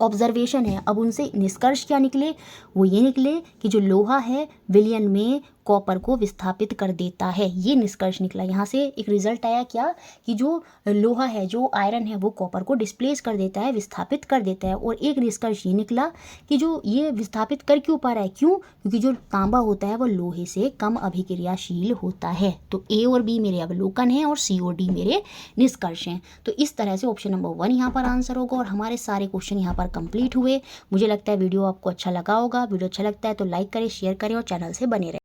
ऑब्जर्वेशन है। अब उनसे निष्कर्ष क्या निकले, वो ये निकले कि जो लोहा है विलयन में कॉपर को विस्थापित कर देता है। ये निष्कर्ष निकला। यहाँ से एक रिजल्ट आया क्या, कि जो लोहा है, जो आयरन है, वो कॉपर को डिस्प्लेस कर देता है, विस्थापित कर देता है। और एक निष्कर्ष ये निकला कि जो ये विस्थापित कर क्यों पा रहा है, क्यों, क्योंकि जो तांबा होता है वो लोहे से कम अभिक्रियाशील होता है। तो A और B मेरे अवलोकन हैं और C और D मेरे निष्कर्ष हैं। तो इस तरह से ऑप्शन नंबर 1 यहाँ पर आंसर होगा और हमारे सारे क्वेश्चन यहाँ पर कंप्लीट हुए। मुझे लगता है वीडियो आपको अच्छा लगा होगा। वीडियो अच्छा लगता है तो लाइक करें, शेयर करें और चैनल से बने रहें।